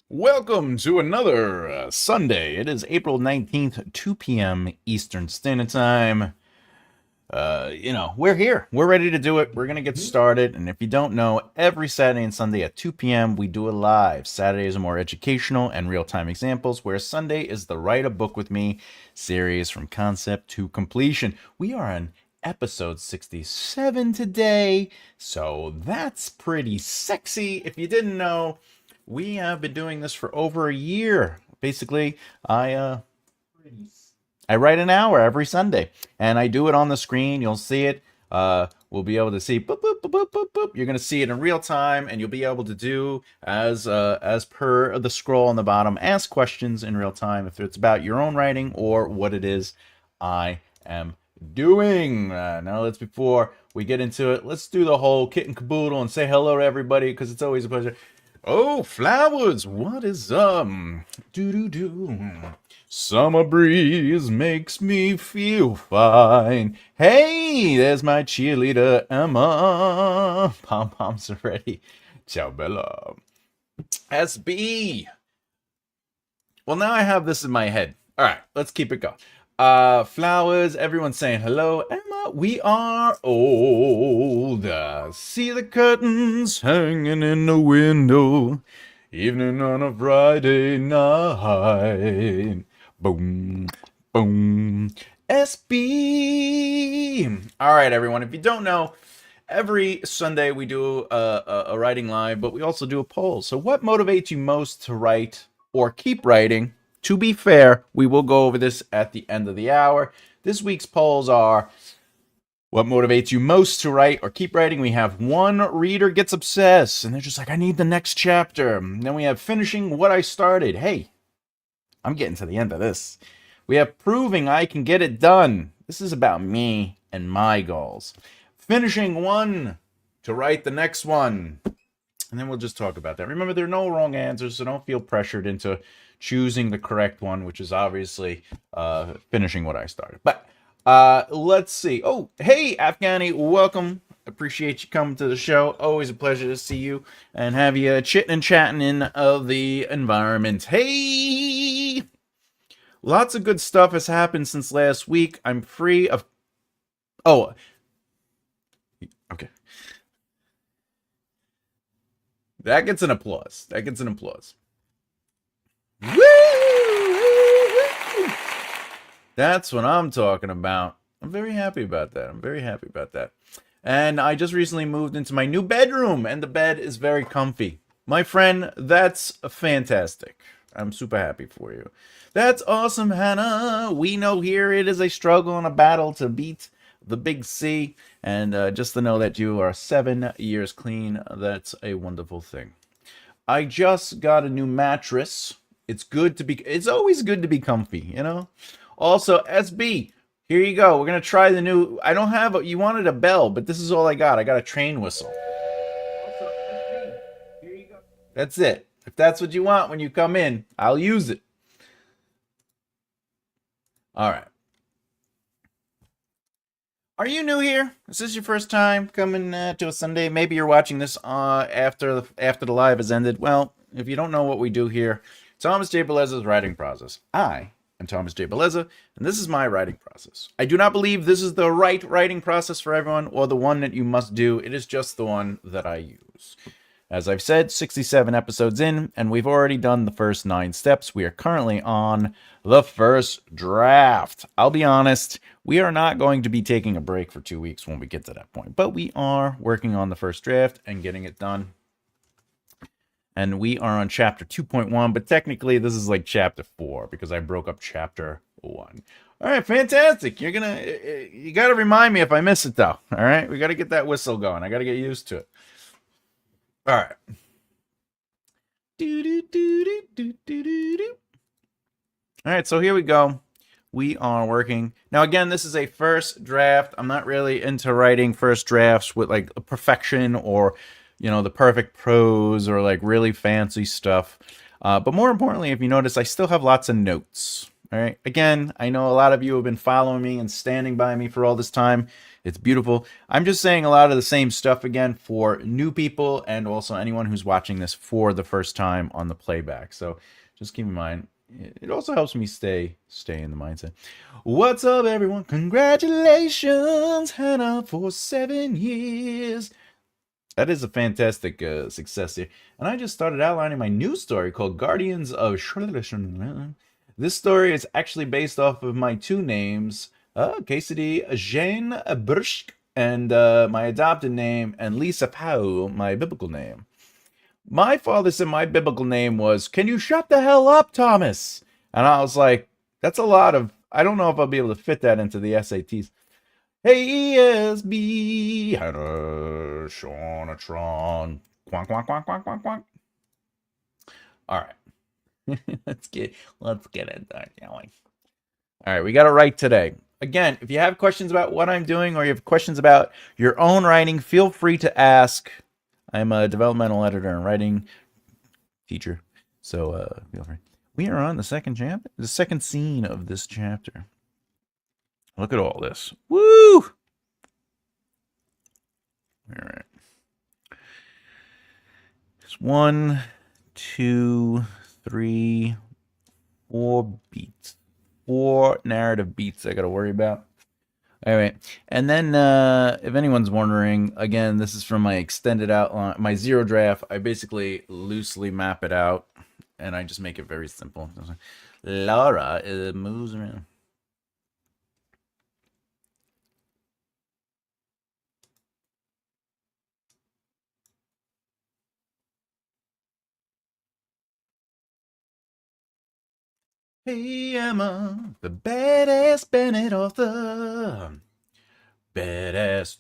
Welcome to another Sunday. It is April 19th, 2 p.m. Eastern Standard Time. We're here. We're ready to do it. We're going to get started. And if you don't know, every Saturday and Sunday at 2 p.m., we do it live. Saturdays are more educational and real-time examples, whereas Sunday is the Write a Book with Me series from concept to completion. We are on episode 67 today, so that's pretty sexy. If you didn't know, we have been doing this for over a year. Basically, I write an hour every Sunday, and I do it on the screen. You'll see it. We'll be able to see boop, boop, boop, boop, boop, boop. You're going to see it in real time, and you'll be able to do as per the scroll on the bottom. Ask questions in real time if it's about your own writing or what it is I am doing. Now, before we get into it, let's do the whole kit and caboodle and say hello to everybody because it's always a pleasure. Oh, flowers, what is do. Summer breeze makes me feel fine. Hey, there's my cheerleader, Emma. Pom-poms are ready. Ciao, Bella. SB. Well, now I have this in my head. All right, let's keep it going. Flowers, everyone's saying hello. Emma, we are old. See the curtains hanging in the window. Evening on a Friday night. Boom, boom. SB. All right, everyone. If you don't know, every Sunday we do a writing live, but we also do a poll. So what motivates you most to write or keep writing? To be fair, we will go over this at the end of the hour. This week's polls are: what motivates you most to write or keep writing? We have one reader gets obsessed, and they're just like, I need the next chapter. And then we have finishing what I started. Hey, I'm getting to the end of this. We have proving I can get it done. This is about me and my goals. Finishing one to write the next one. And then we'll just talk about that. Remember, there are no wrong answers, so don't feel pressured into choosing the correct one, which is obviously finishing what I started. But let's see. Oh, hey, Afghani, welcome. Appreciate you coming to the show. Always a pleasure to see you and have you chitting and chatting in the environment. Hey! Lots of good stuff has happened since last week. I'm free of... Oh, okay. That gets an applause. That gets an applause. Woo! That's what I'm talking about. I'm very happy about that. I'm very happy about that. And I just recently moved into my new bedroom, and the bed is very comfy. My friend, that's fantastic. I'm super happy for you. That's awesome, Hannah. We know here it is a struggle and a battle to beat the big C. And just to know that you are 7 years clean, that's a wonderful thing. I just got a new mattress. It's always good to be comfy, you know? Also, SB, here you go. We're going to try the new, you wanted a bell, but this is all I got. I got a train whistle. Also, SB, here you go. That's it. If that's what you want when you come in, I'll use it. All right. Are you new here? Is this your first time coming to a Sunday? Maybe you're watching this after the live has ended. Well, if you don't know what we do here, Thomas J. Bellezza's writing process. I am Thomas J. Bellezza, and this is my writing process. I do not believe this is the right writing process for everyone or the one that you must do. It is just the one that I use. As I've said, 67 episodes in, and we've already done the first 9 steps. We are currently on the first draft. I'll be honest, we are not going to be taking a break for 2 weeks when we get to that point, but we are working on the first draft and getting it done. And we are on chapter 2.1, but technically this is like chapter 4 because I broke up chapter 1. All right, fantastic. You got to remind me if I miss it, though. All right, we got to get that whistle going. I got to get used to it. All right. All right, so here we go. We are working. Now, again, this is a first draft. I'm not really into writing first drafts with like perfection or, the perfect prose or like really fancy stuff. But more importantly, if you notice, I still have lots of notes. All right. Again, I know a lot of you have been following me and standing by me for all this time. It's beautiful. I'm just saying a lot of the same stuff again for new people and also anyone who's watching this for the first time on the playback. So just keep in mind, it also helps me stay in the mindset. What's up, everyone? Congratulations, Hannah, for 7 years. That is a fantastic success here. And I just started outlining my new story called Guardians of This story is actually based off of my two names, Cassidy Jean Brschk, and my adopted name, and Lisa Pau, my biblical name. My father said my biblical name was, "Can you shut the hell up, Thomas?" And I was like, that's a lot of, I don't know if I'll be able to fit that into the SATs. Hey, SB, Hannah, Shawnatron, quack, quack, quack, quack, quack, quack. All right. let's get it done, shall we? All right, we got to write today. Again, if you have questions about what I'm doing or you have questions about your own writing, feel free to ask. I'm a developmental editor and writing teacher, so feel free. We are on the second chapter, the second scene of this chapter. Look at all this. Woo! All right. It's 1, 2, 3, 4 beats. 4 narrative beats I got to worry about. All right. And then if anyone's wondering, again, this is from my extended outline, my zero draft. I basically loosely map it out, and I just make it very simple. Laura moves around. Hey, Emma, the badass Bennett author. Badass.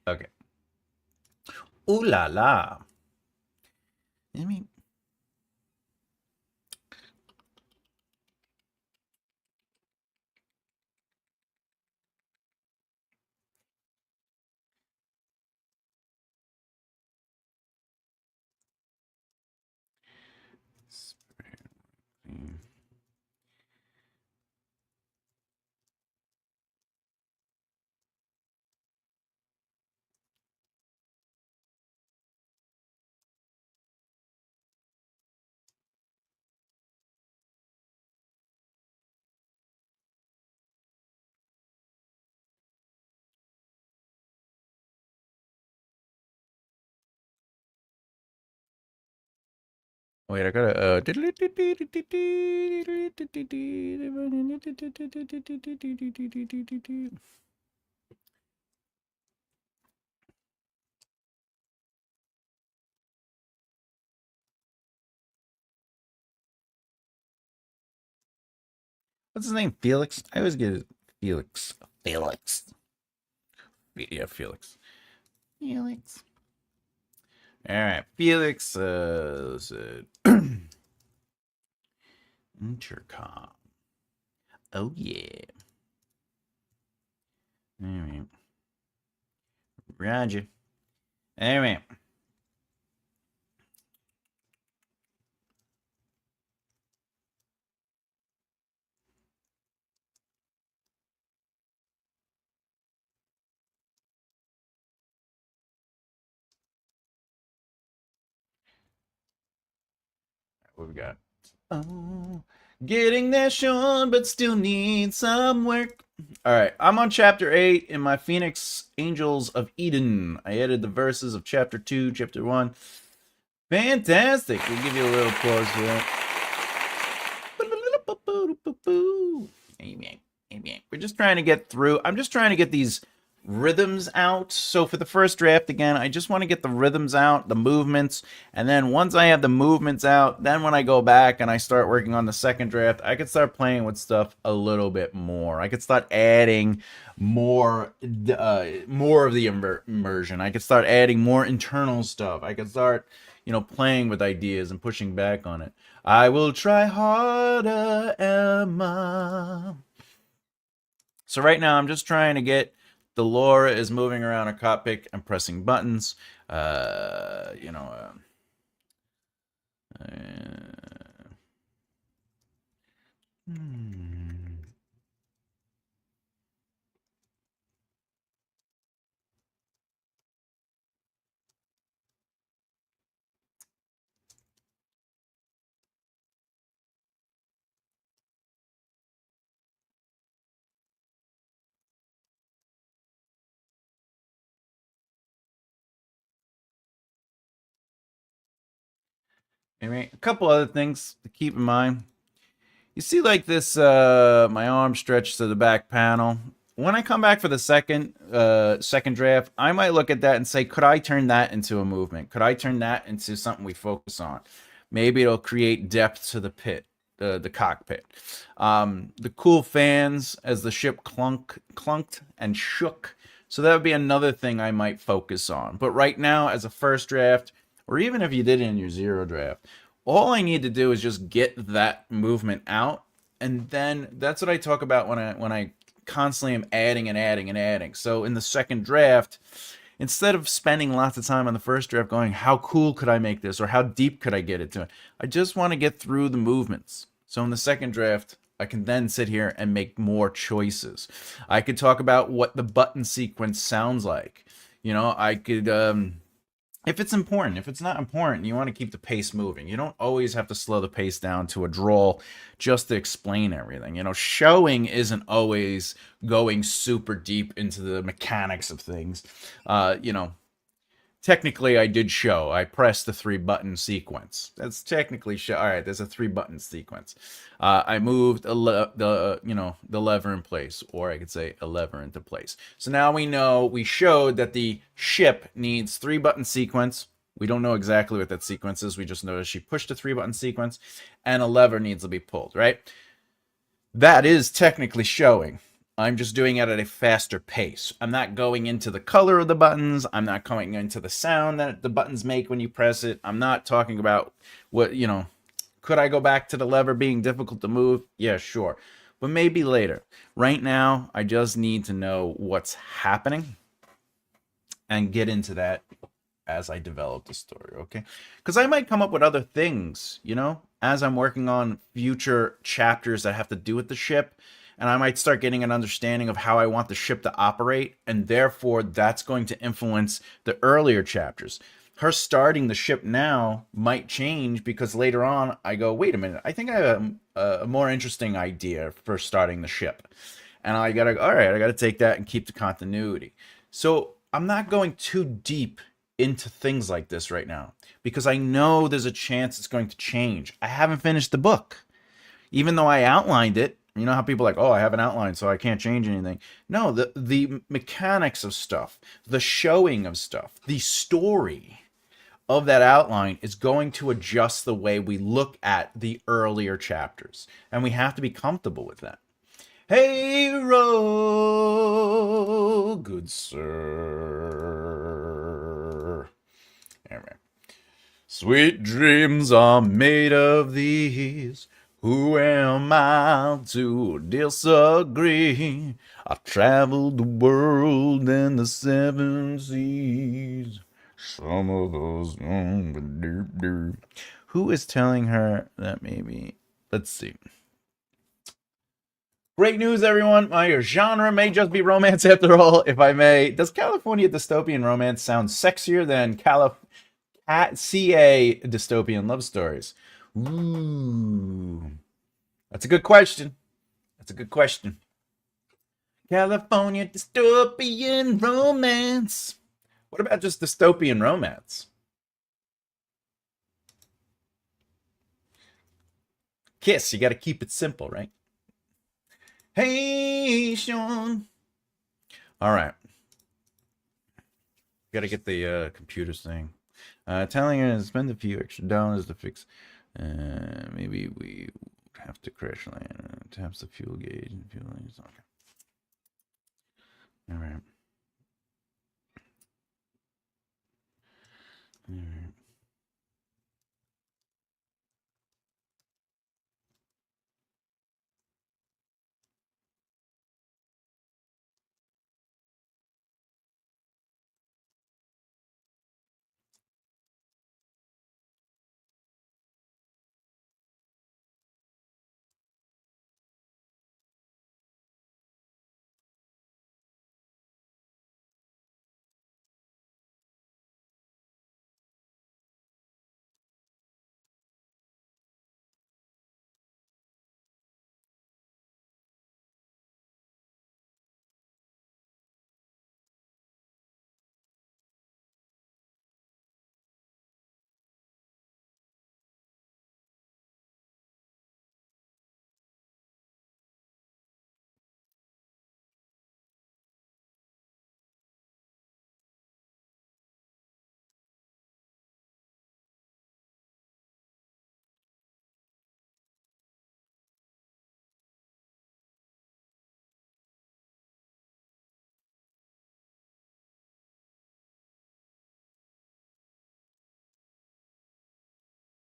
Okay. Ooh la la. I mean, wait, I gotta. What's his name? Felix? I always get it. Felix. Felix. Yeah, Felix. Felix. All right, Felix. Intercom. Oh yeah. All right. Roger. All right. What we got? Oh, getting there, Sean, but still need some work. All right, I'm on chapter 8 in my Phoenix Angels of Eden. I added the verses of chapter 2, chapter 1. Fantastic. We'll give you a little applause for that. Amen. Amen. We're just trying to get through. I'm just trying to get these rhythms out. So for the first draft, again, I just want to get the rhythms out, the movements, and then once I have the movements out, then when I go back and I start working on the second draft, I could start playing with stuff a little bit more. I could start adding more of the immersion. I could start adding more internal stuff. I could start, playing with ideas and pushing back on it. I will try harder, Emma. So right now, I'm just trying to get the Laura is moving around a cockpit and pressing buttons. Hmm. Anyway, a couple other things to keep in mind. You see, like this, my arm stretched to the back panel. When I come back for the second draft, I might look at that and say, could I turn that into a movement? Could I turn that into something we focus on? Maybe it'll create depth to the pit, the cockpit. The cool fans as the ship clunked and shook. So that would be another thing I might focus on. But right now, as a first draft, or even if you did it in your zero draft, all I need to do is just get that movement out, and then that's what I talk about when I constantly am adding and adding and adding. So in the second draft, instead of spending lots of time on the first draft going, how cool could I make this or how deep could I get it to? I just want to get through the movements. So in the second draft, I can then sit here and make more choices. I could talk about what the button sequence sounds like. I could if it's important. If it's not important, you want to keep the pace moving. You don't always have to slow the pace down to a drawl just to explain everything. Showing isn't always going super deep into the mechanics of things. Uh, you know, Technically, I did show. I pressed the 3-button sequence. That's technically show. All right, there's a 3-button sequence. I moved the lever in place, or I could say a lever into place. So now we showed that the ship needs 3-button sequence. We don't know exactly what that sequence is. We just noticed she pushed a 3-button sequence, and a lever needs to be pulled. Right. That is technically showing. I'm just doing it at a faster pace. I'm not going into the color of the buttons. I'm not going into the sound that the buttons make when you press it. I'm not talking about could I go back to the lever being difficult to move? Yeah, sure. But maybe later. Right now, I just need to know what's happening and get into that as I develop the story, okay? Because I might come up with other things, as I'm working on future chapters that have to do with the ship, and I might start getting an understanding of how I want the ship to operate, and therefore that's going to influence the earlier chapters. Her starting the ship now might change because later on I go, wait a minute, I think I have a more interesting idea for starting the ship. And all right, I gotta take that and keep the continuity. So I'm not going too deep into things like this right now because I know there's a chance it's going to change. I haven't finished the book. Even though I outlined it, you know how people are like, oh, I have an outline, so I can't change anything. No, the mechanics of stuff, the showing of stuff, the story of that outline is going to adjust the way we look at the earlier chapters. And we have to be comfortable with that. Hey, row, good sir. Anyway. Sweet dreams are made of these. Who am I to disagree? I traveled the world and the 7 seas. Some of those. Who is telling her that maybe? Let's see. Great news, everyone. My genre may just be romance after all, if I may. Does California dystopian romance sound sexier than CA dystopian love stories? Ooh. That's a good question. That's a good question. California dystopian romance. What about just dystopian romance? Kiss, you got to keep it simple, right? Hey, Sean. All right. Got to get the computers thing. Telling her to spend a few extra dollars to fix. Maybe we have to crash land. Taps the fuel gauge and fuel gauge. Okay. All right. All right.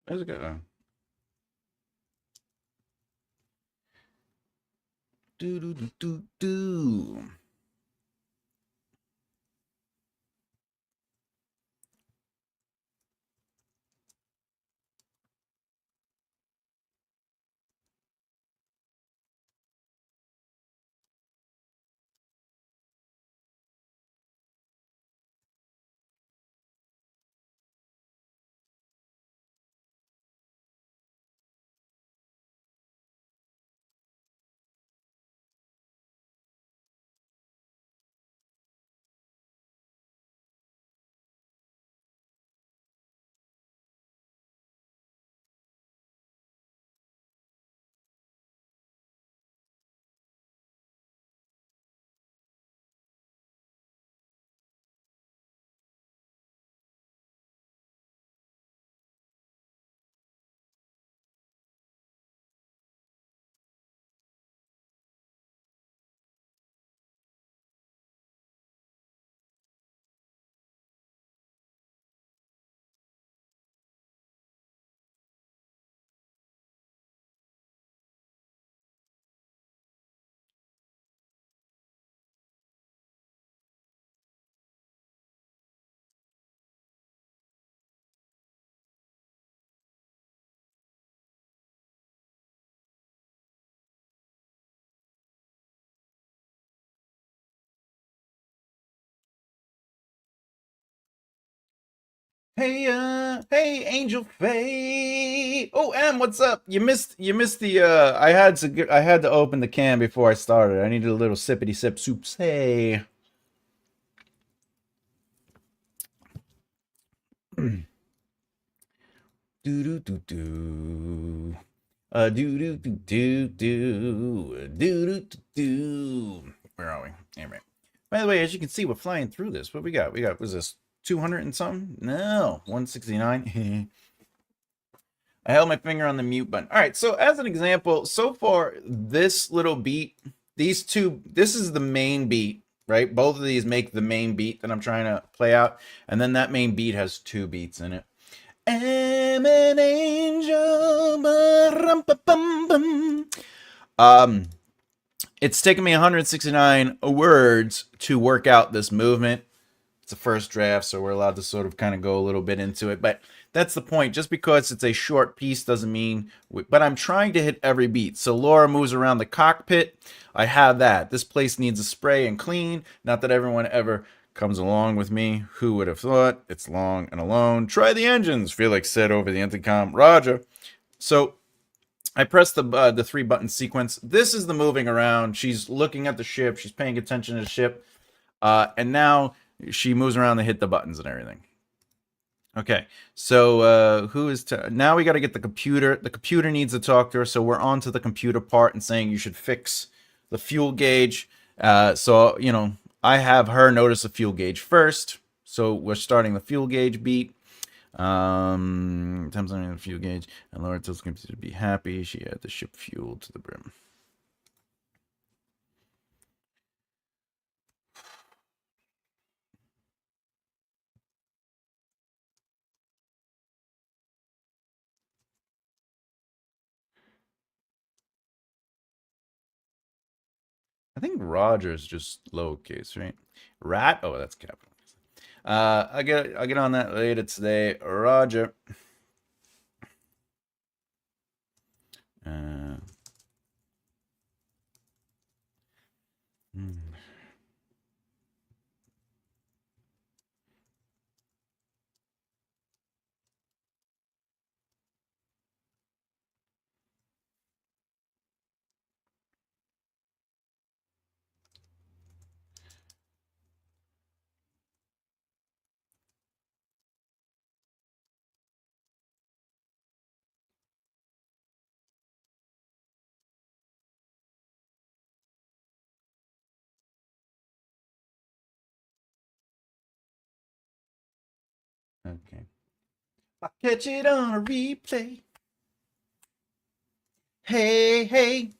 Where's it go? Do do do do do. Hey, Angel Faye. Oh, M, what's up? You missed the. I had to open the can before I started. I needed a little sippity sip soups. Hey. Do do do do. Do do do do do do do do. Where are we? Anyway. By the way, as you can see, we're flying through this. What we got? Was this 200 and something? No, 169. I held my finger on the mute button. All right, so as an example, so far, this little beat, this is the main beat, right? Both of these make the main beat that I'm trying to play out. And then that main beat has two beats in it. I'm an angel. It's taken me 169 words to work out this movement. It's a first draft, so we're allowed to sort of kind of go a little bit into it. But that's the point. Just because it's a short piece doesn't mean... But I'm trying to hit every beat. So Laura moves around the cockpit. I have that. This place needs a spray and clean. Not that everyone ever comes along with me. Who would have thought? It's long and alone. Try the engines, Felix said over the intercom. Roger. So I press the three-button sequence. This is the moving around. She's looking at the ship. She's paying attention to the ship. And now she moves around and hit the buttons and everything. Okay, so now we got to get the computer. The computer needs to talk to her, so we're on to the computer part and saying you should fix the fuel gauge. So, you know, I have her notice the fuel gauge first. So we're starting the fuel gauge beat. Times on the fuel gauge, and Laura tells the computer to be happy. She had the ship fuel to the brim. I think Roger's just lowercase, right? Rat. Oh, that's capital. I'll get on that later today. Roger. Uh, hmm. Okay. I'll catch it on a replay. Hey.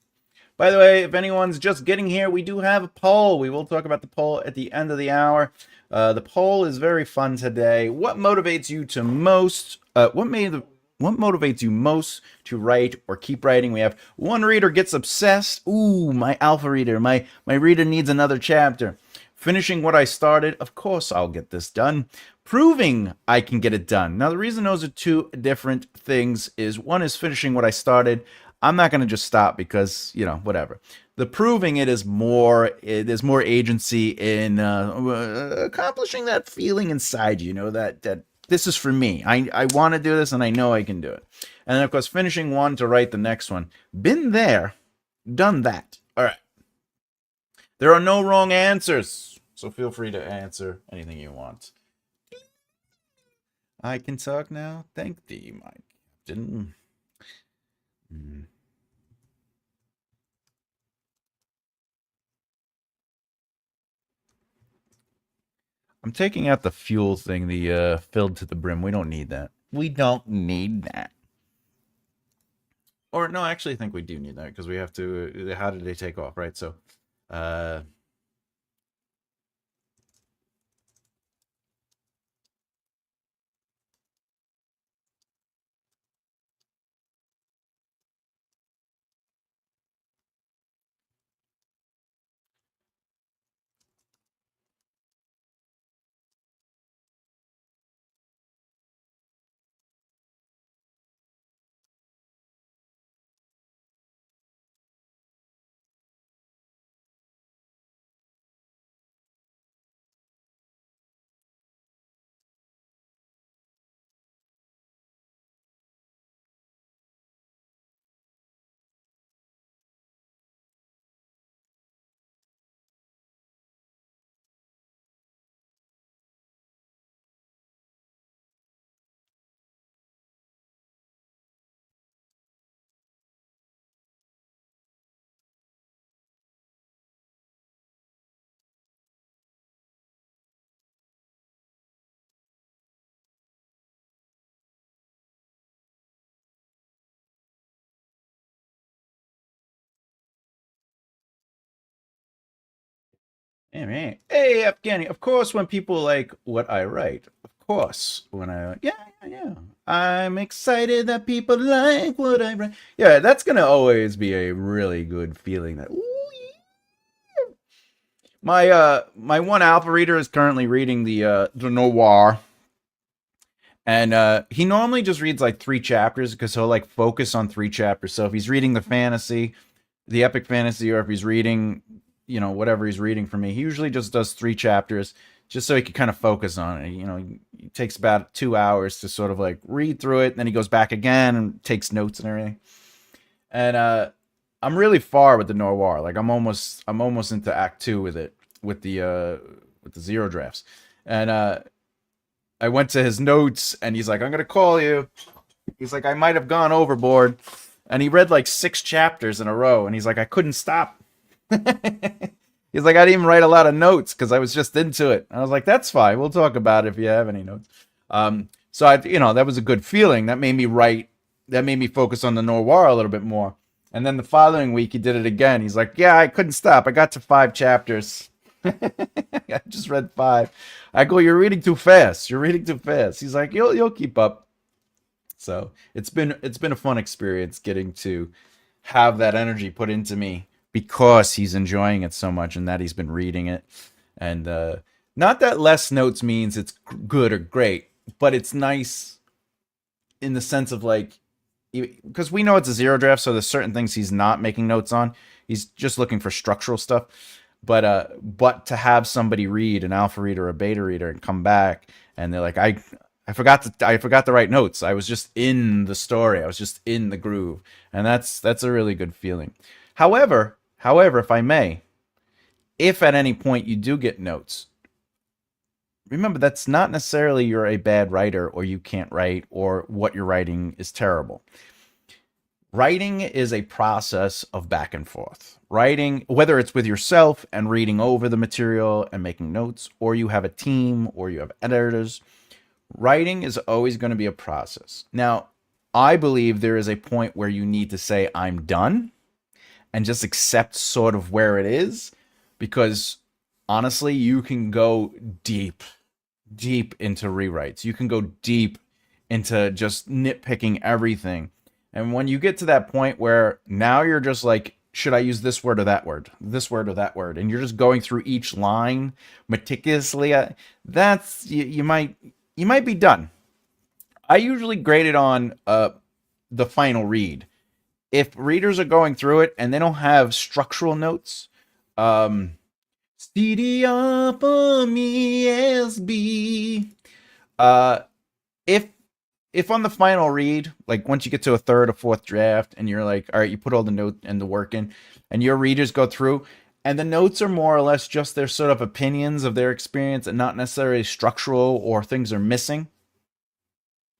By the way, if anyone's just getting here, we do have a poll. We will talk about the poll at the end of the hour. The poll is very fun today. What motivates you to most? What What motivates you most to write or keep writing? We have one reader gets obsessed. Ooh, my alpha reader. My reader needs another chapter. Finishing what I started. Of course, I'll get this done. Proving I can get it done. Now, the reason those are two different things is one is finishing what I started. I'm not going to just stop because, whatever. The proving it is more, there's more agency in accomplishing that feeling inside that this is for me. I want to do this and I know I can do it. And then, of course, finishing one to write the next one. Been there, done that. All right. There are no wrong answers. So feel free to answer anything you want. I can talk now. Thank thee, my captain. I'm taking out the fuel thing, the filled to the brim. We don't need that. We don't need that. Or no, I actually think we do need that because we have to. How did they take off, right? So, uh, hey, Afghani. Of course, when people like what I write, of course, yeah. I'm excited that people like what I write. Yeah, that's gonna always be a really good feeling. That ooh, yeah. My one alpha reader is currently reading the noir, and he normally just reads like 3 chapters because he'll like focus on 3 chapters. So if he's reading the fantasy, the epic fantasy, or if he's reading, whatever he's reading for me, he usually just does 3 chapters just so he can kind of focus on it. It takes about 2 hours to sort of like read through it. And then he goes back again and takes notes and everything. And I'm really far with the noir. Like I'm almost into Act 2 with it, with the zero drafts. And I went to his notes and he's like, I'm gonna call you. He's like, I might have gone overboard. And he read like 6 chapters in a row, and he's like, I couldn't stop. He's like, I didn't even write a lot of notes because I was just into it. And I was like, that's fine. We'll talk about it if you have any notes. So that was a good feeling. That made me write. That made me focus on the noir a little bit more. And then the following week, he did it again. He's like, yeah, I couldn't stop. I got to 5 chapters. I just read 5. I go, you're reading too fast. You're reading too fast. He's like, you'll keep up. So it's been a fun experience getting to have that energy put into me because he's enjoying it so much and that he's been reading it. And not that less notes means it's good or great, but it's nice in the sense of like, because we know it's a zero draft, so there's certain things he's not making notes on. He's just looking for structural stuff. But to have somebody read, an alpha reader or a beta reader, and come back and they're like, I forgot to write notes. I was just in the story. I was just in the groove, and that's a really good feeling. However, if I may, if at any point you do get notes, remember that's not necessarily you're a bad writer or you can't write or what you're writing is terrible. Writing is a process of back and forth. Writing, whether it's with yourself and reading over the material and making notes, or you have a team or you have editors, writing is always going to be a process. Now, I believe there is a point where you need to say, I'm done, and just accept sort of where it is, because honestly, you can go deep into rewrites. You can go deep into just nitpicking everything. And when you get to that point where now you're just like, should I use this word or that word, this word or that word, and you're just going through each line meticulously, that's you might be done. I usually grade it on the final read. If readers are going through it and they don't have structural notes, um, CDR for me SB. Uh, if on the final read, like once you get to a third or fourth draft, and you're like, all right, you put all the note and the work in, and your readers go through, and the notes are more or less just their sort of opinions of their experience and not necessarily structural or things are missing,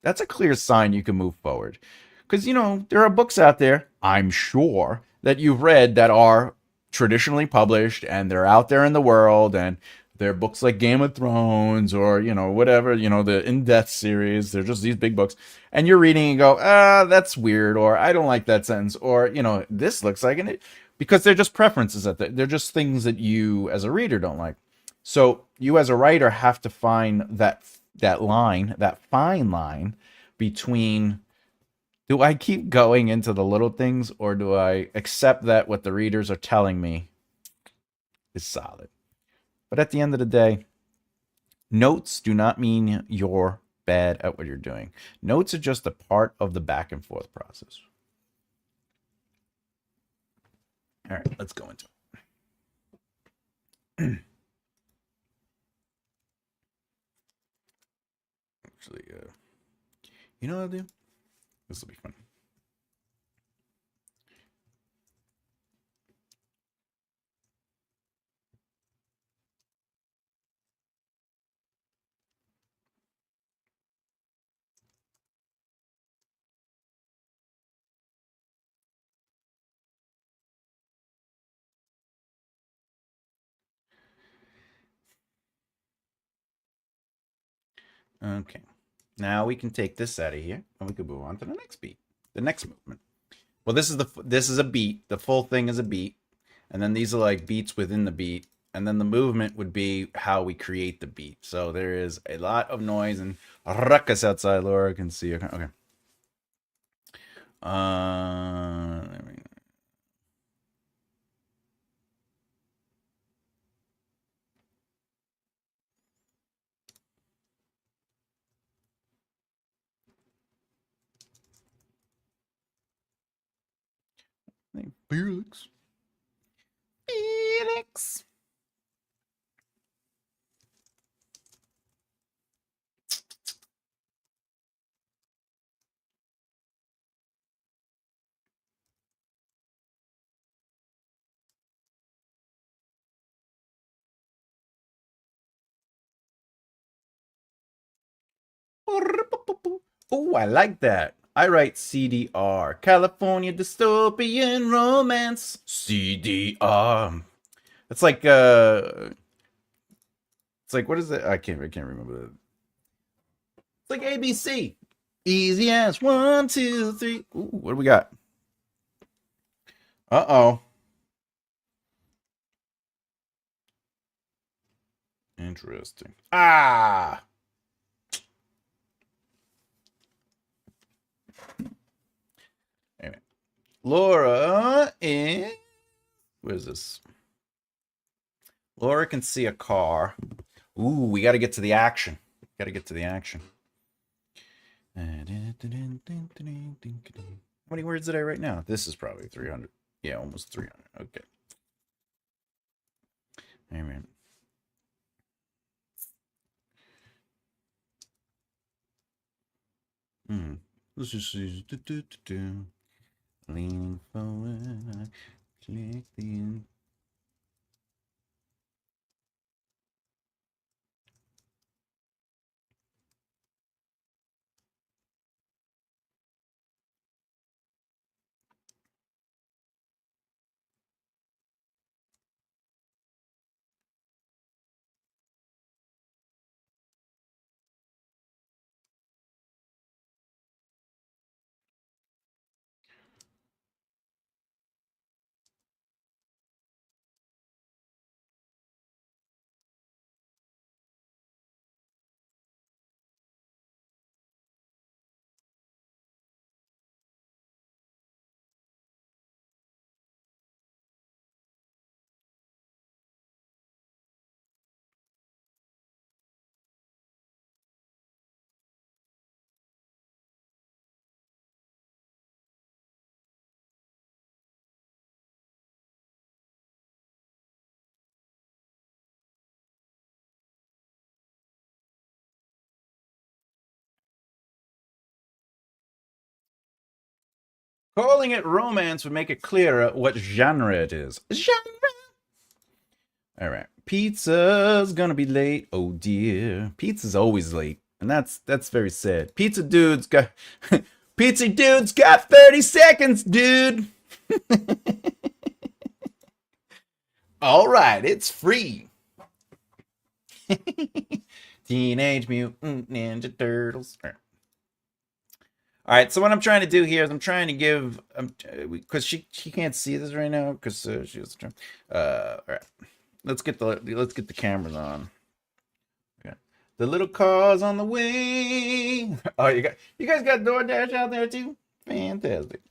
that's a clear sign you can move forward. Because, you know, there are books out there, I'm sure, that you've read that are traditionally published and they're out there in the world, and they're books like Game of Thrones or, you know, whatever, you know, the In Death series. They're just these big books. And you're reading and go, that's weird, or I don't like that sentence, or, you know, this looks like it. Because they're just preferences. They're just things that you as a reader don't like. So you as a writer have to find that line, that fine line between, do I keep going into the little things or do I accept that what the readers are telling me is solid? But at the end of the day, notes do not mean you're bad at what you're doing. Notes are just a part of the back and forth process. All right, let's go into it. Actually, you know what I'll do? This will be fun. Okay. Now we can take this out of here and we can move on to the next beat, the next movement. Well, this is a beat. The full thing is a beat, and then these are like beats within the beat, and then the movement would be how we create the beat. So there is a lot of noise and ruckus outside. Laura can see. Okay. Uh, Felix. Felix. Oh, I like that. I write CDR, California Dystopian Romance. CDR. It's like what is it? I can't remember. It's like ABC. Easy as 1, 2, 3. Ooh, what do we got? Uh-oh. Interesting. Ah. Anyway. Laura is, where's this? Laura can see a car. Ooh, we got to get to the action. Got to get to the action. How many words did I write now? This is probably 300. Yeah, almost 300. Okay. Amen. Let's just use leaning forward. Click the Calling it romance would make it clearer what genre it is. Genre. All right. Pizza's gonna be late. Oh dear. Pizza's always late. And that's very sad. Pizza dude's got 30 seconds, dude. All right, it's free. Teenage Mutant Ninja Turtles. All right, so what I'm trying to do here is I'm trying to give, because she can't see this right now because she was trying. All right, let's get the cameras on. Okay. The little car's on the way. Oh, you guys got DoorDash out there too? Fantastic.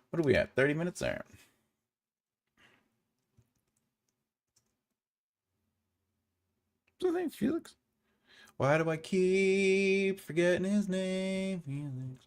What are we at? 30 minutes there. So thanks, Felix. Why do I keep forgetting his name, Felix?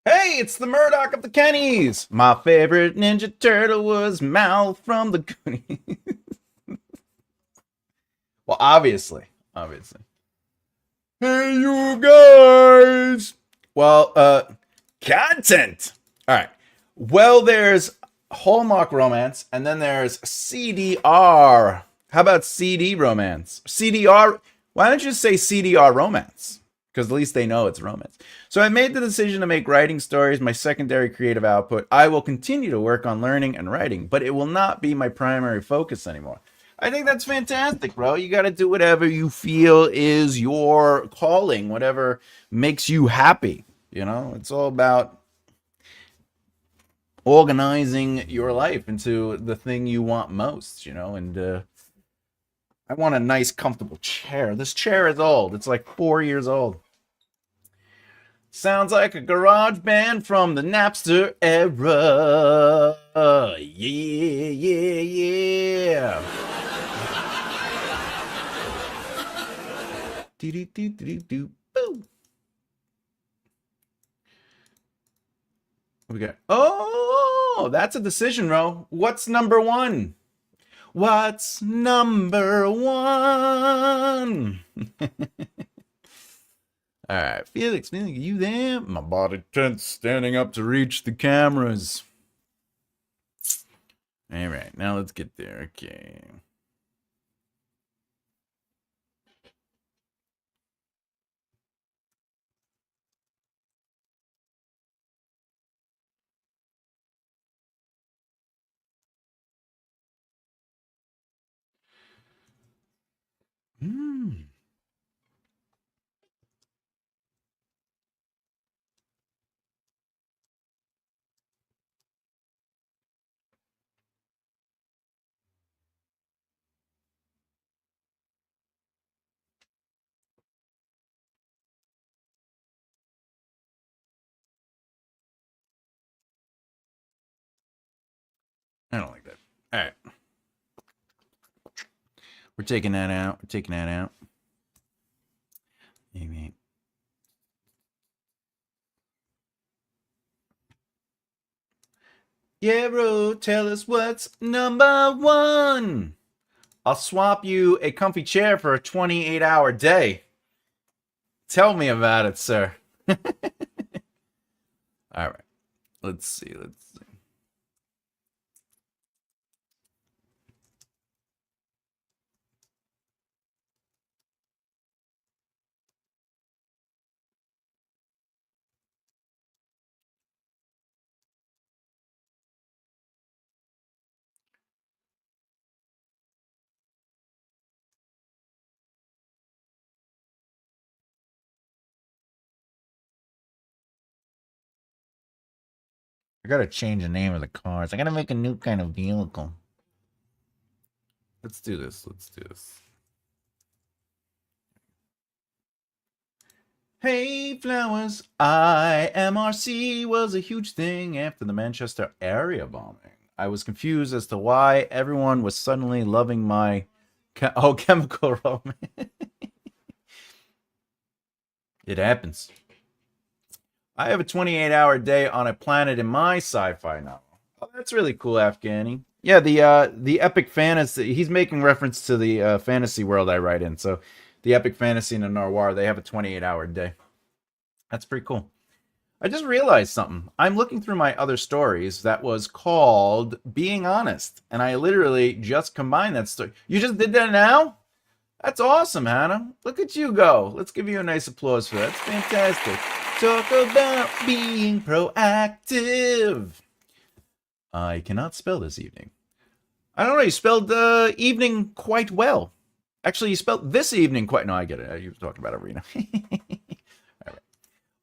Hey, it's the Murdoch of the Kennys. My favorite Ninja Turtle was Mal from the Goonies. Well, obviously. Hey, you guys. Well, content. All right. Well, there's Hallmark romance, and then there's CDR. How about CD romance? CDR. Why don't you say CDR romance? Because at least they know it's romance. So I made the decision to make writing stories my secondary creative output. I will continue to work on learning and writing, but it will not be my primary focus anymore. I think that's fantastic, bro. You got to do whatever you feel is your calling, whatever makes you happy. You know, it's all about organizing your life into the thing you want most, you know, and I want a nice, comfortable chair. This chair is old. It's like 4 years old. Sounds like a garage band from the Napster era. Yeah. Do. Boom. What we got? Oh, that's a decision row. What's number one? What's number one? All right, Felix, you there? My body tense, standing up to reach the cameras. All right, now let's get there. Okay. I don't like that. All right. We're taking that out. Maybe. Yeah, bro, tell us what's number one. I'll swap you a comfy chair for a 28-hour day. Tell me about it, sir. All right. Let's see. I gotta change the name of the cars. I gotta make a new kind of vehicle. Let's do this. Hey, flowers. IMRC was a huge thing after the Manchester area bombing. I was confused as to why everyone was suddenly loving my chemical romance. It happens. I have a 28-hour day on a planet in my sci-fi novel. Oh, that's really cool, Afghani. Yeah, the epic fantasy. He's making reference to the fantasy world I write in. So, the epic fantasy and the noir, they have a 28-hour day. That's pretty cool. I just realized something. I'm looking through my other stories that was called Being Honest, and I literally just combined that story. You just did that now? That's awesome, Hannah. Look at you go. Let's give you a nice applause for that. That's fantastic. Talk about being proactive. I cannot spell this evening. I don't know. You spelled evening quite well. Actually, you spelled this evening quite. No, I get it. You were talking about arena. All right.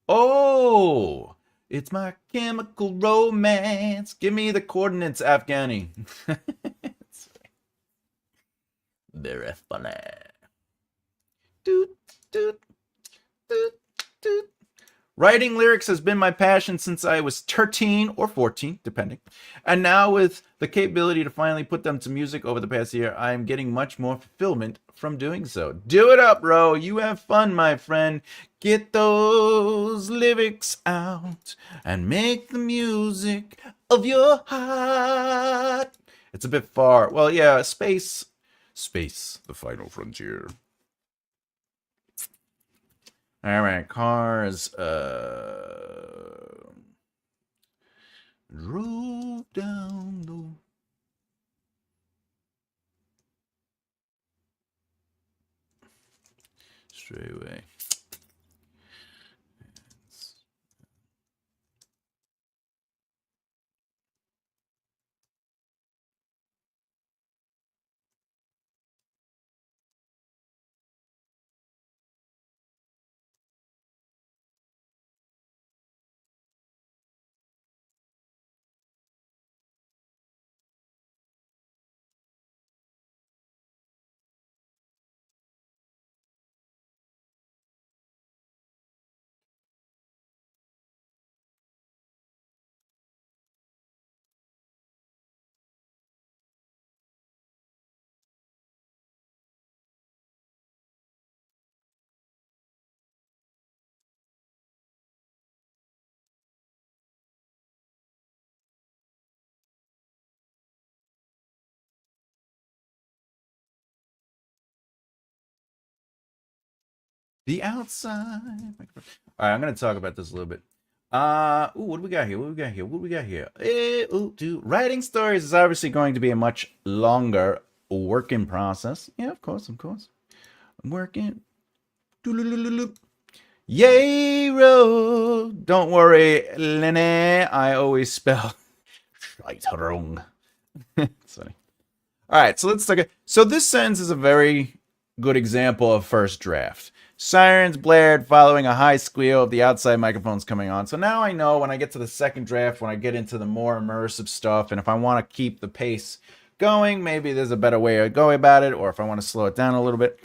Oh, it's My Chemical Romance. Give me the coordinates, Afghani. Very funny. Doot, doot, doot, doot. Writing lyrics has been my passion since I was 13 or 14, depending. And now with the capability to finally put them to music over the past year, I am getting much more fulfillment from doing so. Do it up, bro. You have fun, my friend. Get those lyrics out and make the music of your heart. It's a bit far. Well, yeah, space, the final frontier. All right, cars. Drove down the straightaway. The outside. All right, I'm gonna talk about this a little bit. What do we got here? What do we got here? What do we got here? Writing stories is obviously going to be a much longer working process. Yeah, of course. I'm working. Yay, ro. Don't worry, Lene. I always spell shite wrong. It's funny. All right, so let's take it. So this sentence is a very good example of first draft. Sirens blared following a high squeal of the outside microphones coming on. So now I know when I get to the second draft, when I get into the more immersive stuff, and if I want to keep the pace going, maybe there's a better way of going about it, or if I want to slow it down a little bit.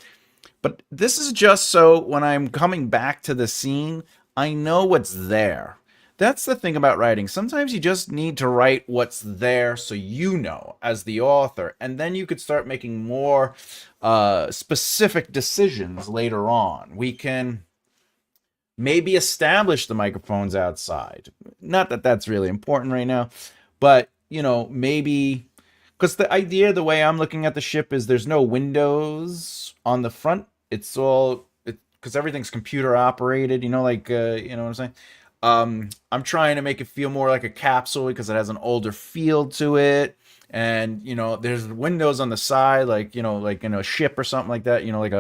But this is just so when I'm coming back to the scene, I know what's there. That's the thing about writing. Sometimes you just need to write what's there so you know as the author, and then you could start making more specific decisions later on. We can maybe establish the microphones outside. Not that that's really important right now, but maybe because the idea, the way I'm looking at the ship is there's no windows on the front. It's all because everything's computer operated. You know what I'm saying? I'm trying to make it feel more like a capsule because it has an older feel to it. And there's windows on the side, like like in a ship or something like that. Like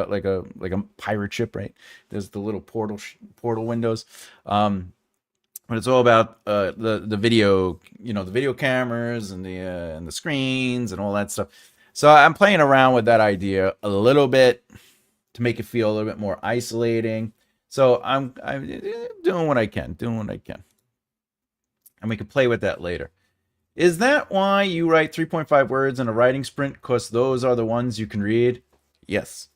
a pirate ship, right? There's the little portal windows. But it's all about the video, the video cameras and the screens and all that stuff. So I'm playing around with that idea a little bit to make it feel a little bit more isolating. So I'm doing what I can, and we can play with that later. Is that why you write 3.5 words in a writing sprint? Because those are the ones you can read? Yes.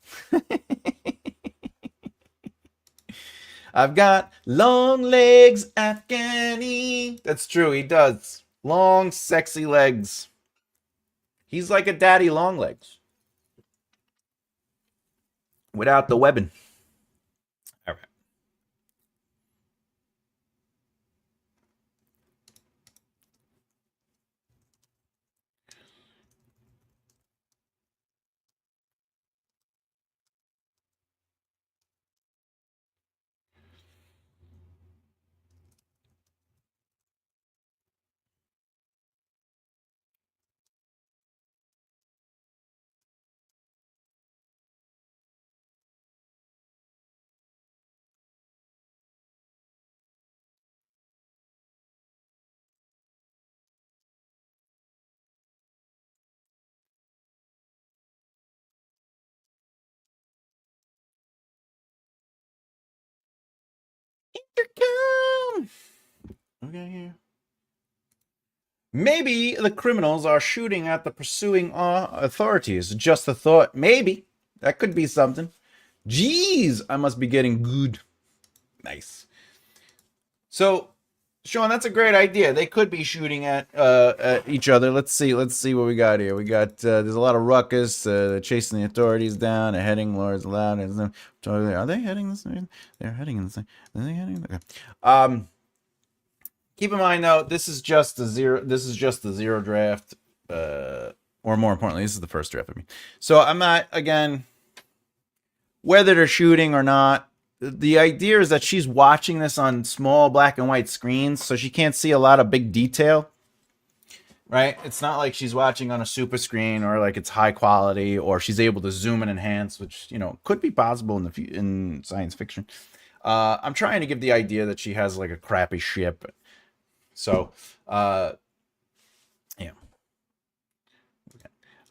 I've got long legs, Afghani. That's true, he does. Long, sexy legs. He's like a daddy long legs. Without the webbing. All right. Come. Okay, here. Maybe the criminals are shooting at the pursuing authorities. Just a thought. Maybe. That could be something. Jeez, I must be getting good. Nice. So, Sean, that's a great idea. They could be shooting at each other. Let's see what we got here. We got there's a lot of ruckus. They're chasing the authorities down. They're heading Lord's loud. Are they heading this way? They're heading in the same. Are they heading? Okay. Keep in mind though, this is just the zero draft. Or more importantly, this is the first draft of me. So I'm not, again, whether they're shooting or not. The idea is that she's watching this on small black and white screens, so she can't see a lot of big detail, right? It's not like she's watching on a super screen or like it's high quality or she's able to zoom and enhance, which, you know, could be possible in science fiction. I'm trying to give the idea that she has like a crappy ship. So, yeah.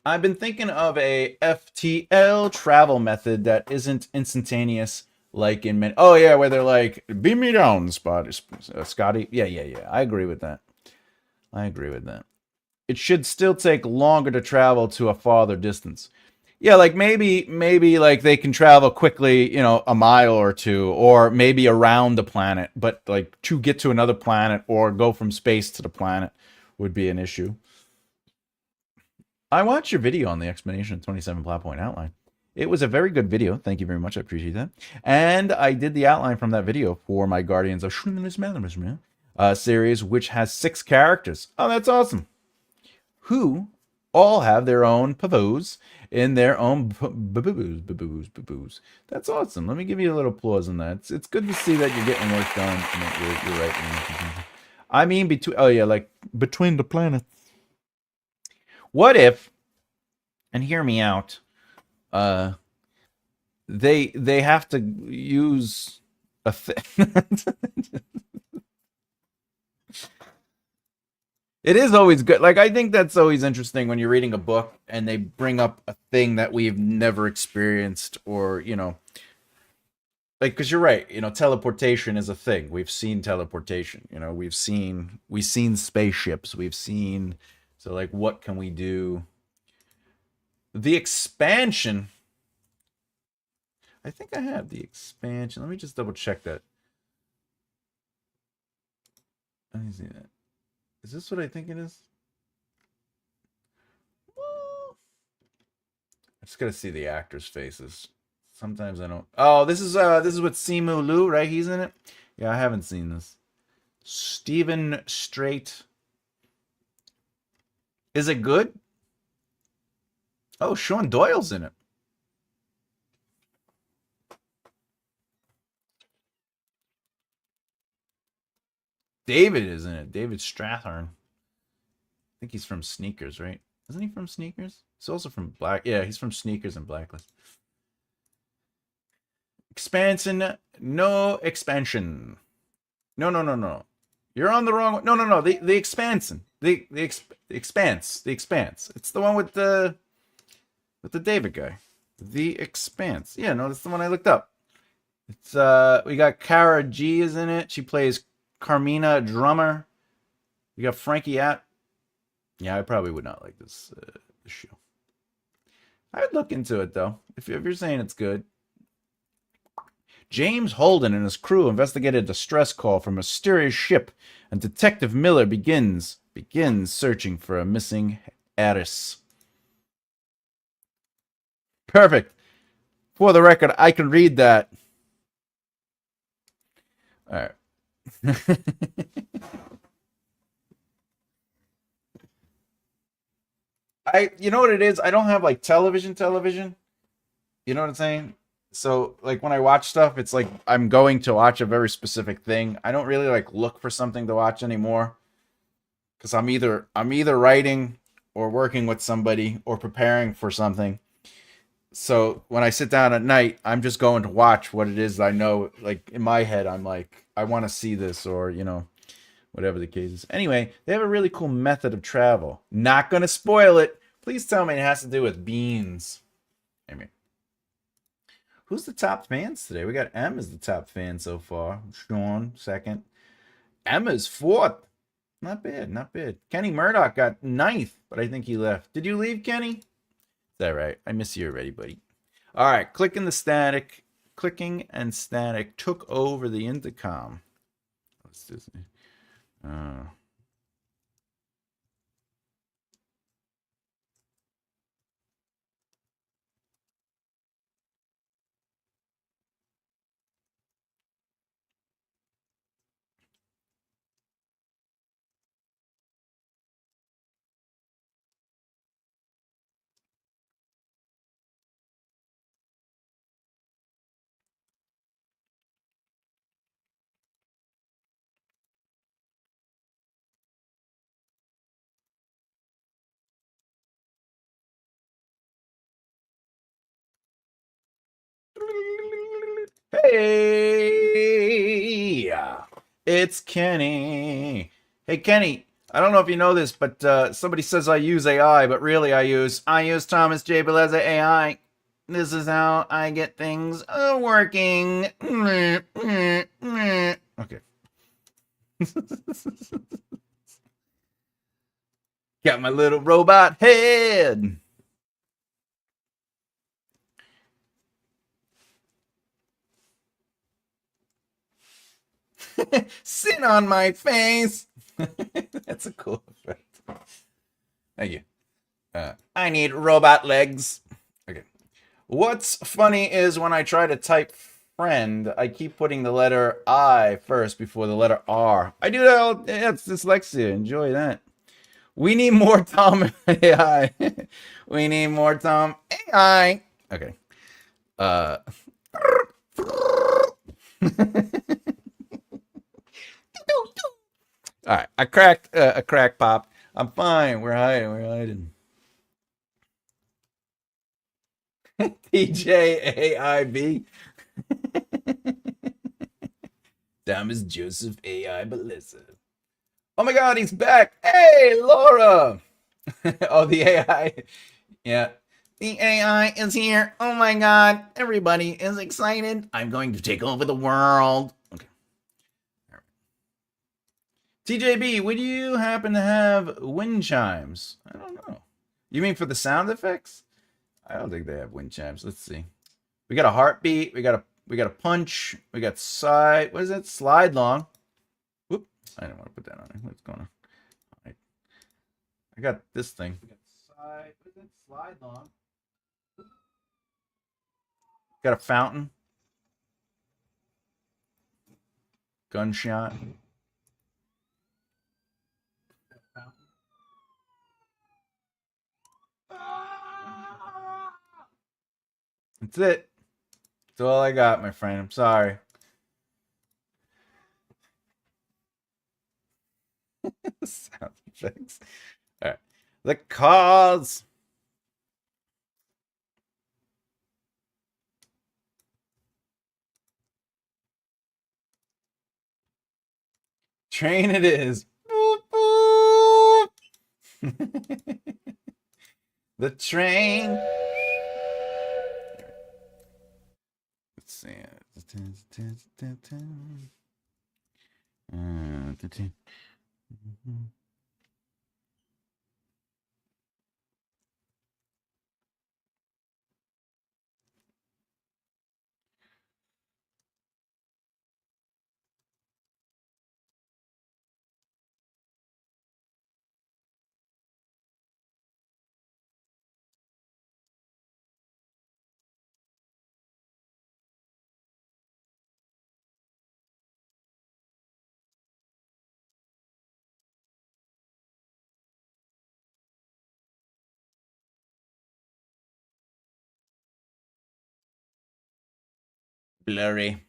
I've been thinking of a FTL travel method that isn't instantaneous. Like in oh yeah, where they're like, beam me down, Scotty. Yeah. I agree with that. It should still take longer to travel to a farther distance. Yeah, like maybe like they can travel quickly, you know, a mile or two, or maybe around the planet, but like to get to another planet or go from space to the planet would be an issue. I watched your video on the explanation of 27 plot point outline. It was a very good video. Thank you very much. I appreciate that. And I did the outline from that video for my Guardians of series, which has 6 characters. Oh, that's awesome. Who all have their own pavoos in their own baboos. That's awesome. Let me give you a little applause on that. It's good to see that you're getting work done and that you're right. I mean, between the planets. What if, and hear me out, they have to use a thing. It is always good. Like, I think that's always interesting when you're reading a book and they bring up a thing that we've never experienced, or, you know, like, because you're right, you know, teleportation is a thing. We've seen teleportation, you know, we've seen spaceships, so like, what can we do? The expansion. I think I have the expansion. Let me just double check that. Let me see that. Is this what I think it is? I just gotta see the actors' faces. Sometimes I don't. Oh, this is with Simu Liu, right? He's in it. Yeah, I haven't seen this. Stephen Strait. Is it good? Oh, Sean Doyle's in it. David is in it. David Strathern. I think he's from Sneakers, right? Isn't he from Sneakers? He's also from Black. Yeah, he's from Sneakers and Blacklist. Expansion. No expansion. No. You're on the wrong one. No. The expansion. The expanse. The expanse. It's the one with the David guy. The Expanse. Yeah, no, that's the one I looked up. It's we got Kara G is in it. She plays Carmina Drummer. We got Frankie At. Yeah, I probably would not like this show. I would look into it though. If you're saying it's good. James Holden and his crew investigate a distress call from a mysterious ship, and Detective Miller begins searching for a missing heiress. Perfect. For the record, I can read that. All right. You know what it is? I don't have like television. You know what I'm saying? So like when I watch stuff, it's like I'm going to watch a very specific thing. I don't really like look for something to watch anymore, because I'm either writing or working with somebody or preparing for something. So when I sit down at night, I'm just going to watch what it is I know. Like in my head, I'm like, I want to see this, or, you know, whatever the case is. Anyway, they have a really cool method of travel. Not going to spoil it. Please tell me it has to do with beans. I mean, Who's the top fans today? We got M as the top fan so far. Sean, second. Emma's fourth. Not bad, not bad. Kenny Murdoch got ninth, but I think he left. Did you leave, Kenny? Is that right? I miss you already, buddy. All right, clicking and static took over the intercom. What's this? Hey, it's Kenny. Hey, Kenny. I don't know if you know this, but somebody says I use AI, but really I use Thomas J. Bellezza AI. This is how I get things working. Okay. Got my little robot head. Sit on my face. That's a cool effect. Thank you. I need robot legs. Okay. What's funny is when I try to type friend, I keep putting the letter I first before the letter R. I do that all. It's dyslexia. Enjoy that. We need more Tom AI. We need more Tom AI. Okay. All right, I cracked a crack pop. I'm fine. We're hiding. We're hiding. TJAIB. Thomas Joseph AI Bellezza. Oh my God, he's back. Hey, Laura. Oh, the AI. Yeah. The AI is here. Oh my God. Everybody is excited. I'm going to take over the world. Okay. TJB, would you happen to have wind chimes? I don't know. You mean for the sound effects? I don't think they have wind chimes. Let's see. We got a heartbeat. We got a punch. We got side. What is that? Slide long. Whoop. I didn't want to put that on. What's going on? All right. I got this thing. We got side. What is that? Slide long. Got a fountain. Gunshot. That's it. That's all I got, my friend. I'm sorry. Sound effects. All right. The cause. Train it is. Boop, boop. The train. Let's see. Blurry.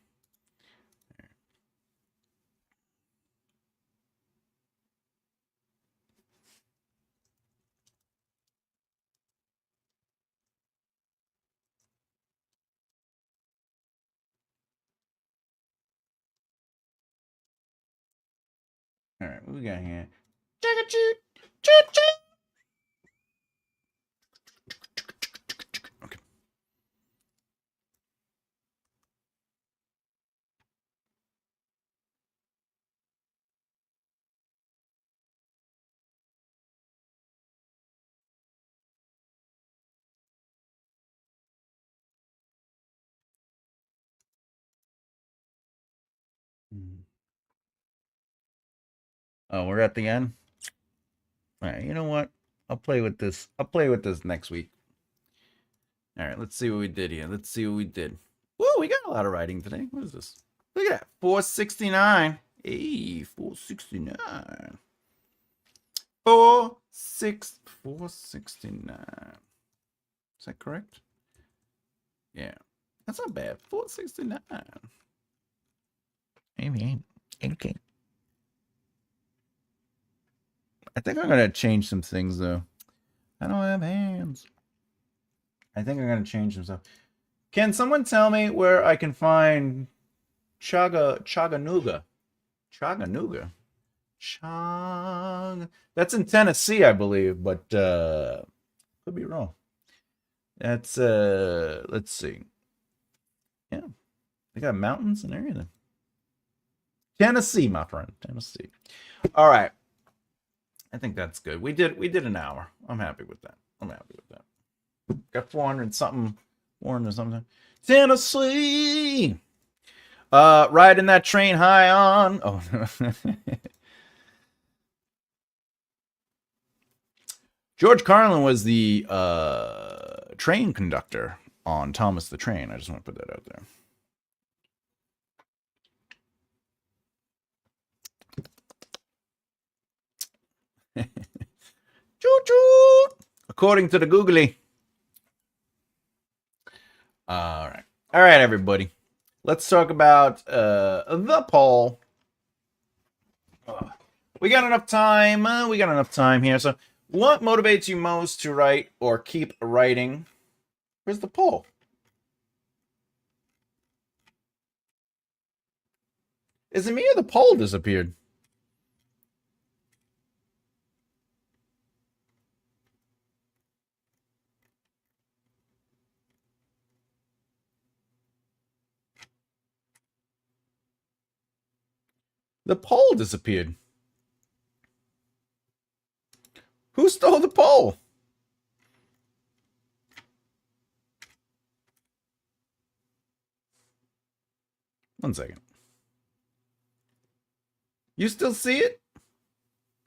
All right, what we got here? Okay. Oh, we're at the end. All right, you know what? I'll play with this. I'll play with this next week. All right, let's see what we did here. Let's see what we did. Whoa, we got a lot of writing today. What is this? Look at that. 469. Hey, 469. 469. Is that correct? Yeah. That's not bad. 469. Maybe. Okay. I think I'm gonna change some things though. I don't have hands. I think I'm gonna change some stuff. Can someone tell me where I can find Chattanooga? Chattanooga. That's in Tennessee, I believe, but could be wrong. That's let's see. Yeah. They got mountains and everything. Tennessee, my friend. Tennessee. All right. I think that's good. We did an hour. I'm happy with that. Got 400 something. Tennessee. Riding that train high on. Oh no. George Carlin was the train conductor on Thomas the Train. I just want to put that out there. Choo-choo! According to the Googly. All right, everybody. Let's talk about the poll. We got enough time. Here. So, what motivates you most to write or keep writing? Where's the poll? Is it me or the poll disappeared? The poll disappeared. Who stole the poll? One second. You still see it?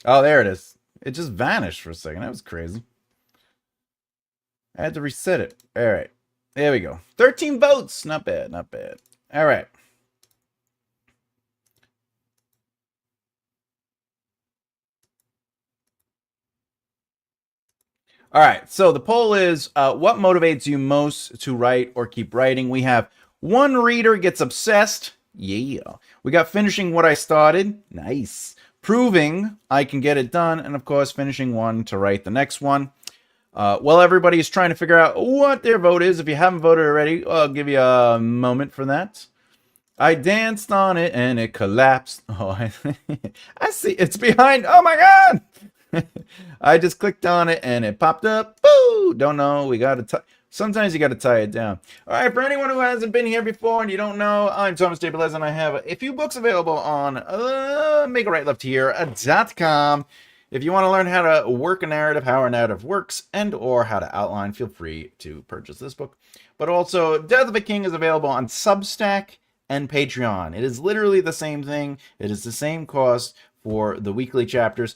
Oh, there it is. It just vanished for a second. That was crazy. I had to reset it. All right. There we go. 13 votes. Not bad. All right. All right, so the poll is, what motivates you most to write or keep writing? We have one reader gets obsessed. Yeah. We got finishing what I started. Nice. Proving I can get it done. And, of course, finishing one to write the next one. While everybody is trying to figure out what their vote is, if you haven't voted already, I'll give you a moment for that. I danced on it and it collapsed. Oh, I see. It's behind. Oh, my God. I just clicked on it and it popped up. Boo! Don't know. We got to. Sometimes you got to tie it down. All right. For anyone who hasn't been here before and you don't know, I'm Thomas J. Bellezza, and I have a few books available on makearightlefthehere.com. If you want to learn how to work a narrative, how a narrative works, and or how to outline, feel free to purchase this book. But also, Death of a King is available on Substack and Patreon. It is literally the same thing. It is the same cost for the weekly chapters,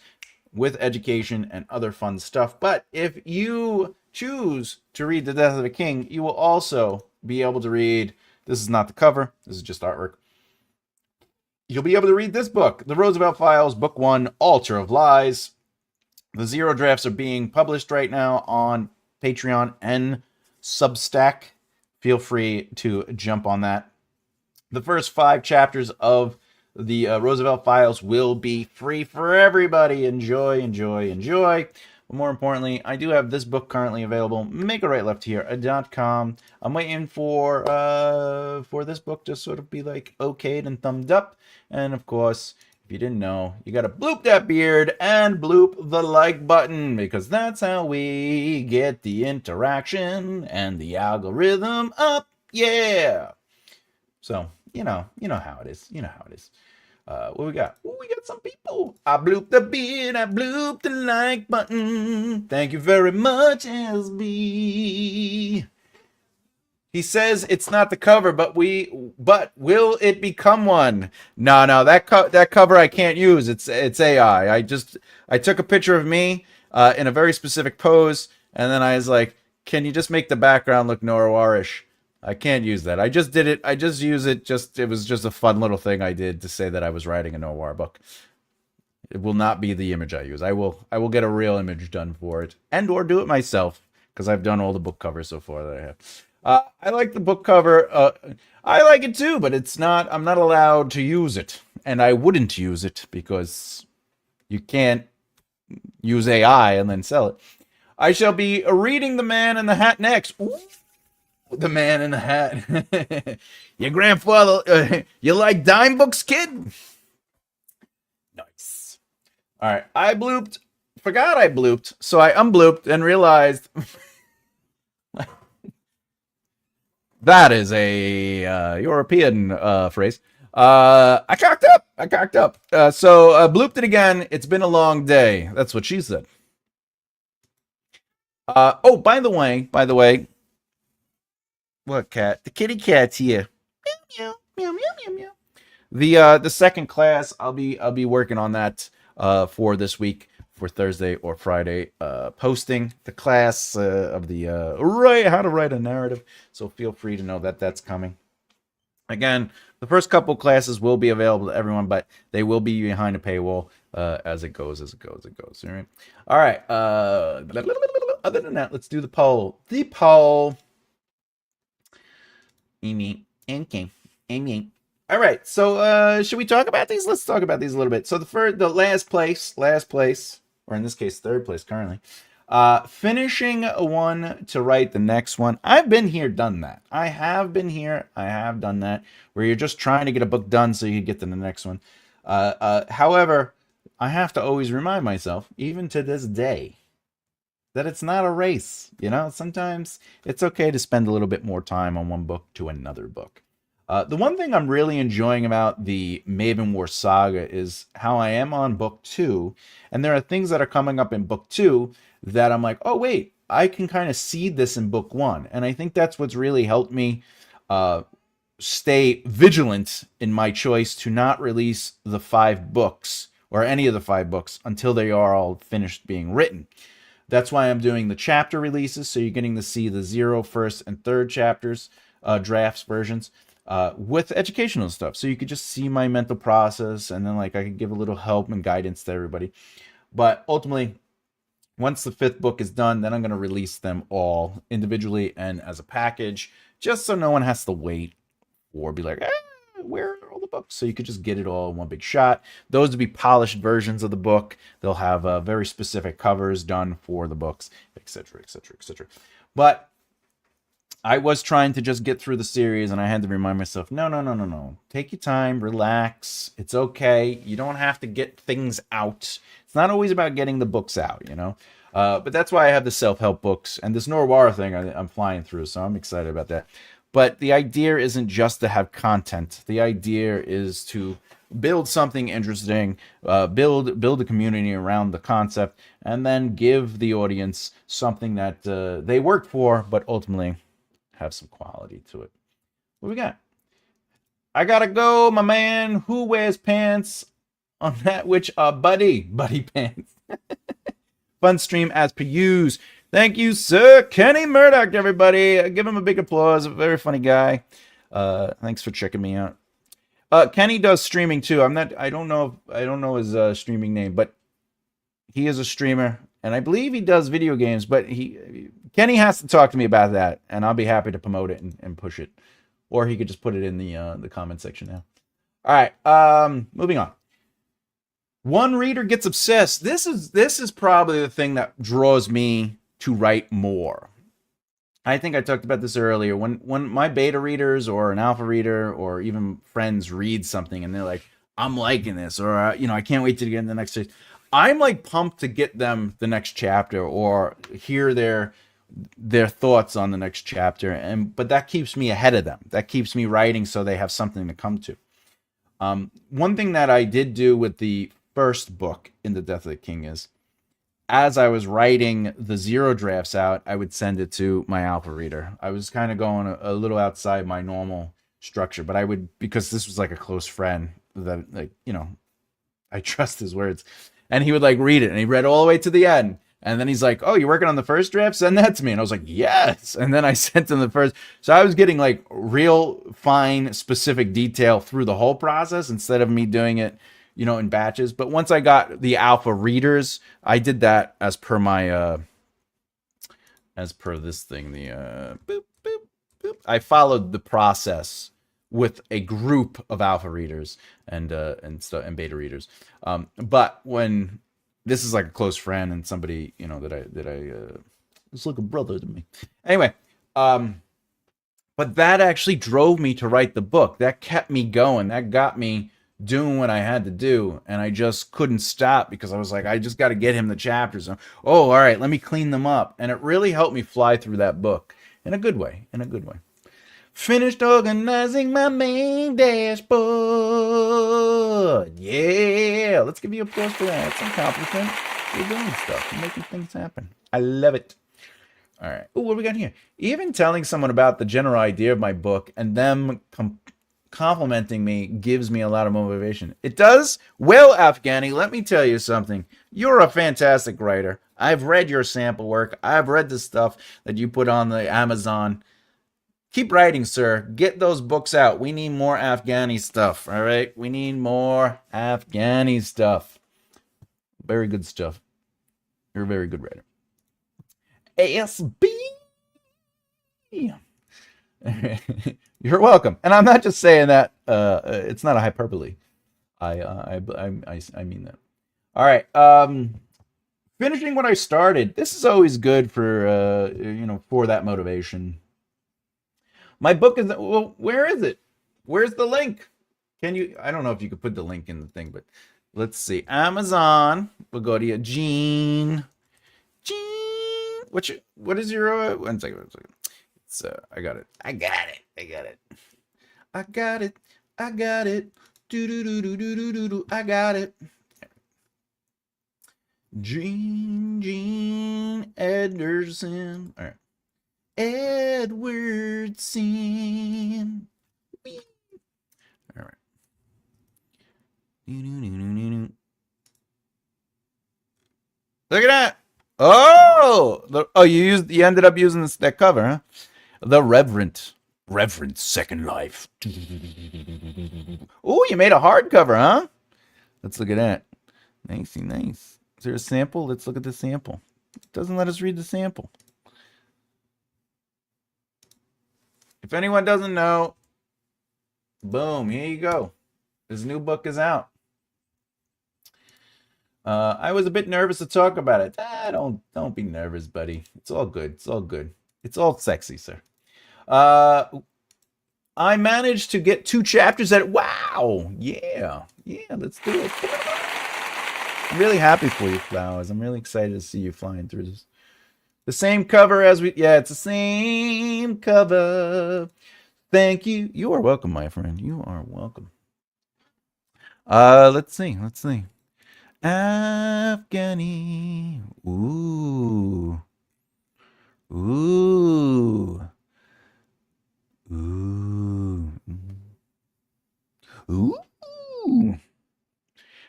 with education and other fun stuff. But if you choose to read The Death of a King, you will also be able to read, this is not the cover, this is just artwork. You'll be able to read this book, The Roosevelt Files, Book 1, Altar of Lies. The zero drafts are being published right now on Patreon and Substack. Feel free to jump on that. The first 5 chapters of the Roosevelt Files will be free for everybody. Enjoy. But more importantly, I do have this book currently available, makearightlefthehere.com. I'm waiting for this book to sort of be like okayed and thumbed up. And of course, if you didn't know, you got to bloop that beard and bloop the like button, because that's how we get the interaction and the algorithm up. Yeah. So, you know how it is. What we got? Ooh, we got some people. I blooped the beard, I blooped the like button. Thank you very much, SB. He says it's not the cover, but will it become one? No, no, that cover I can't use. It's AI. I took a picture of me in a very specific pose, and then I was like, can you just make the background look noirish? I can't use that. I just did it. I just use it. It was just a fun little thing I did to say that I was writing a noir book. It will not be the image I use. I will get a real image done for it, and or do it myself because I've done all the book covers so far that I have. I like the book cover. I like it too, but it's not. I'm not allowed to use it, and I wouldn't use it because you can't use AI and then sell it. I shall be reading The Man in the Hat next. Ooh, The Man in the Hat. Your grandfather. You like dime books, kid? Nice. All right. I blooped. Forgot I blooped, so I unblooped and realized. That is a European phrase. I cocked up. So blooped it again. It's been a long day. That's what she said. Oh, by the way, what cat? The kitty cat's here. Meow meow meow meow meow meow. The second class, I'll be working on that for this week, for Thursday or Friday, posting the class of the how to write a narrative. So feel free to know that that's coming. Again, the first couple classes will be available to everyone, but they will be behind a paywall as it goes. All right. All right. Other than that, let's do the poll. The poll. Amy. All right. So should we talk about these? Let's talk about these a little bit. So the last place, or in this case, third place currently. Finishing one to write the next one. I've been here, done that. I have done that, where you're just trying to get a book done so you can get to the next one. However, I have to always remind myself, even to this day, that it's not a race. Sometimes it's okay to spend a little bit more time on one book to another book. The one thing I'm really enjoying about the Maven War Saga is how I am on book 2, and there are things that are coming up in book 2 that I'm like, oh wait, I can kind of see this in book 1. And I think that's what's really helped me stay vigilant in my choice to not release the 5 books, or any of the 5 books, until they are all finished being written. That's why I'm doing the chapter releases, so you're getting to see the 0, 1st, and 3rd chapters, drafts versions, with educational stuff. So you could just see my mental process, and then I could give a little help and guidance to everybody. But ultimately, once the 5th book is done, then I'm going to release them all individually and as a package, just so no one has to wait or be like, where are all the books? So you could just get it all in one big shot. Those would be polished versions of the book. They'll have very specific covers done for the books, etc., etc., etc. But I was trying to just get through the series, and I had to remind myself, no. Take your time, relax. It's okay. You don't have to get things out. It's not always about getting the books out, But that's why I have the self-help books, and this noir thing I'm flying through, so I'm excited about that. But the idea isn't just to have content. The idea is to build something interesting, build a community around the concept, and then give the audience something that they work for, but ultimately have some quality to it. What we got? I gotta go, my man. Who wears pants on that which are buddy pants? Fun stream as per use. Thank you, sir. Kenny Murdoch, everybody. Give him a big applause. A very funny guy. Thanks for checking me out. Kenny does streaming too. I don't know his streaming name, but he is a streamer, and I believe he does video games, but Kenny has to talk to me about that, and I'll be happy to promote it and push it. Or he could just put it in the comment section now. All right, moving on. One reader gets obsessed. This is probably the thing that draws me to write more. I think I talked about this earlier. When my beta readers or an alpha reader or even friends read something and they're like, I'm liking this, or I can't wait to get in the next stage. I'm pumped to get them the next chapter or hear their thoughts on the next chapter, but that keeps me ahead of them. That keeps me writing so they have something to come to. One thing that I did do with the first book in The Death of the King is as I was writing the zero drafts out, I would send it to my alpha reader. I was kind of going a little outside my normal structure, but I would, because this was like a close friend that, like, you know, I trust his words. And he would like read it, and he read all the way to the end. And then he's like, "Oh, you're working on the first draft? Send that to me." And I was like, "Yes." And then I sent him the first. So I was getting like real fine, specific detail through the whole process instead of me doing it, you know, in batches. But once I got the alpha readers, I did that as per my as per this thing, the boop, boop, boop. I followed the process with a group of alpha readers and beta readers. But when this is like a close friend and somebody, you know, that I it's like a brother to me. Anyway, but that actually drove me to write the book. That kept me going. That got me doing what I had to do, and I just couldn't stop because I was like, I just got to get him the chapters. Oh, all right, let me clean them up. And it really helped me fly through that book in a good way, Finished organizing my main dashboard. Yeah, let's give you applause for that. It's an accomplishment. You're doing stuff. You're making things happen. I love it. All right. Oh, what do we got here? Even telling someone about the general idea of my book and them complimenting me gives me a lot of motivation. It does? Well, Afghani, let me tell you something. You're a fantastic writer. I've read your sample work. I've read the stuff that you put on the Amazon. Keep writing, sir. Get those books out. We need more Afghani stuff, all right? We need more Afghani stuff. Very good stuff. You're a very good writer. ASB. You're welcome. And I'm not just saying that. It's not a hyperbole. I mean that. All right. Finishing what I started. This is always good for you know, for that motivation. My book is, well, where is it? Where's the link? Can you, I don't know if you could put the link in the thing, but let's see. Amazon. We'll go to you. Gene. What is your, one second. It's, I got it. Do. I got it. Gene Ederson. All right. Edwardson. All right. Look at that. Oh, you ended up using that cover, huh? The Reverend Second Life. Oh, you made a hardcover, huh? Let's look at that. Nice. Is there a sample? Let's look at the sample. It doesn't let us read the sample. If anyone doesn't know, boom, here you go. This new book is out. I was a bit nervous to talk about it. Don't be nervous, buddy. It's all good. It's all sexy, sir. I managed to get 2 chapters at it. Wow. Yeah, let's do it. I'm really happy for you, Flowers. I'm really excited to see you flying through this. The same cover as it's the same cover. Thank you. You are welcome, my friend. You are welcome. Let's see. Afghani. Ooh.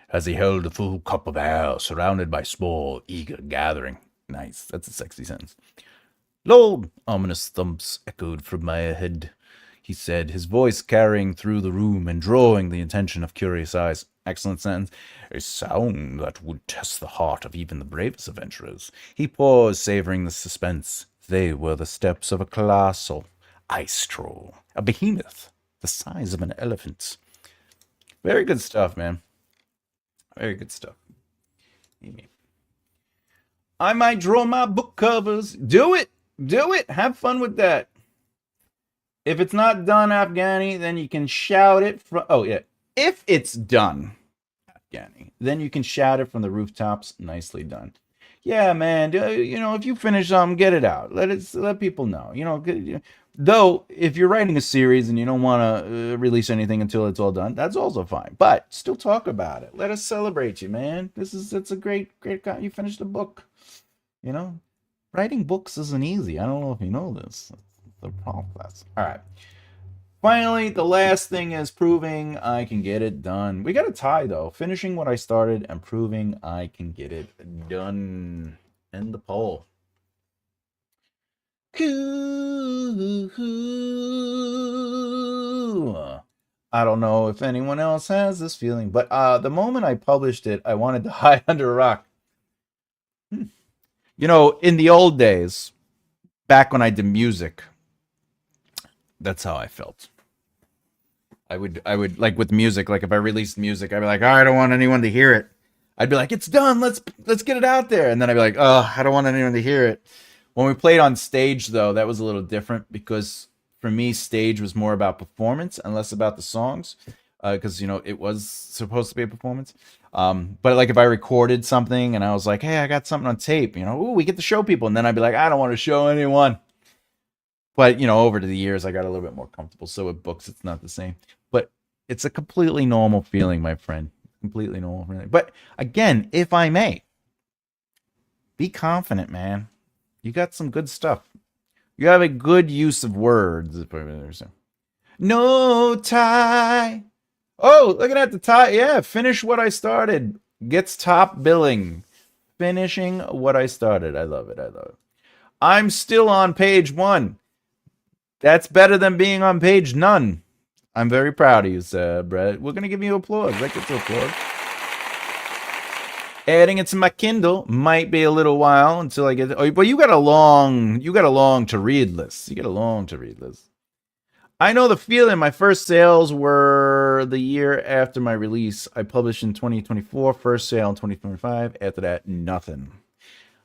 As he held a full cup of ale, surrounded by small, eager gathering. Nice. That's a sexy sentence. Lord, ominous thumps echoed from my head, he said, his voice carrying through the room and drawing the attention of curious eyes. Excellent sentence. A sound that would test the heart of even the bravest adventurers. He paused, savoring the suspense. They were the steps of a colossal ice troll, a behemoth the size of an elephant. Very good stuff, man. Very good stuff. I might draw my book covers. Do it. Have fun with that. If it's not done, Afghani, then you can shout it from... Oh, yeah. If it's done, Afghani, then you can shout it from the rooftops. Nicely done. Yeah, man. If you finish something, get it out. Let people know. Though if you're writing a series and you don't want to release anything until it's all done, that's also fine. But still talk about it. Let us celebrate you, man. It's a great. You finished a book. You know, writing books isn't easy. I don't know if you know this. It's the process. All right. Finally, the last thing is proving I can get it done. We got a tie though. Finishing what I started and proving I can get it done. End the poll. I don't know if anyone else has this feeling, but the moment I published it, I wanted to hide under a rock. In the old days, back when I did music, that's how I felt. I would like with music, like if I released music, I'd be like, oh, I don't want anyone to hear it. I'd be like, it's done. Let's get it out there. And then I'd be like, oh, I don't want anyone to hear it. When we played on stage, though, that was a little different because for me, stage was more about performance and less about the songs because it was supposed to be a performance. But like if I recorded something and I was like, hey, I got something on tape, ooh, we get to show people, and then I'd be like, I don't want to show anyone. But over the years, I got a little bit more comfortable. So with books, it's not the same. But it's a completely normal feeling, my friend. Completely normal feeling. But again, if I may, be confident, man. You got some good stuff. You have a good use of words. No tie. Oh, looking at the tie. Yeah, finish what I started. Gets top billing. Finishing what I started. I love it. I love it. I'm still on page 1. That's better than being on page none. I'm very proud of you, Brett. We're going to give you applause. I get to applaud. Adding it to my Kindle might be a little while until I get. Oh, but you got a long to read list. You got a long to read list. I know the feeling. My first sales were the year after my release. I published in 2024. First sale in 2025. After that, nothing.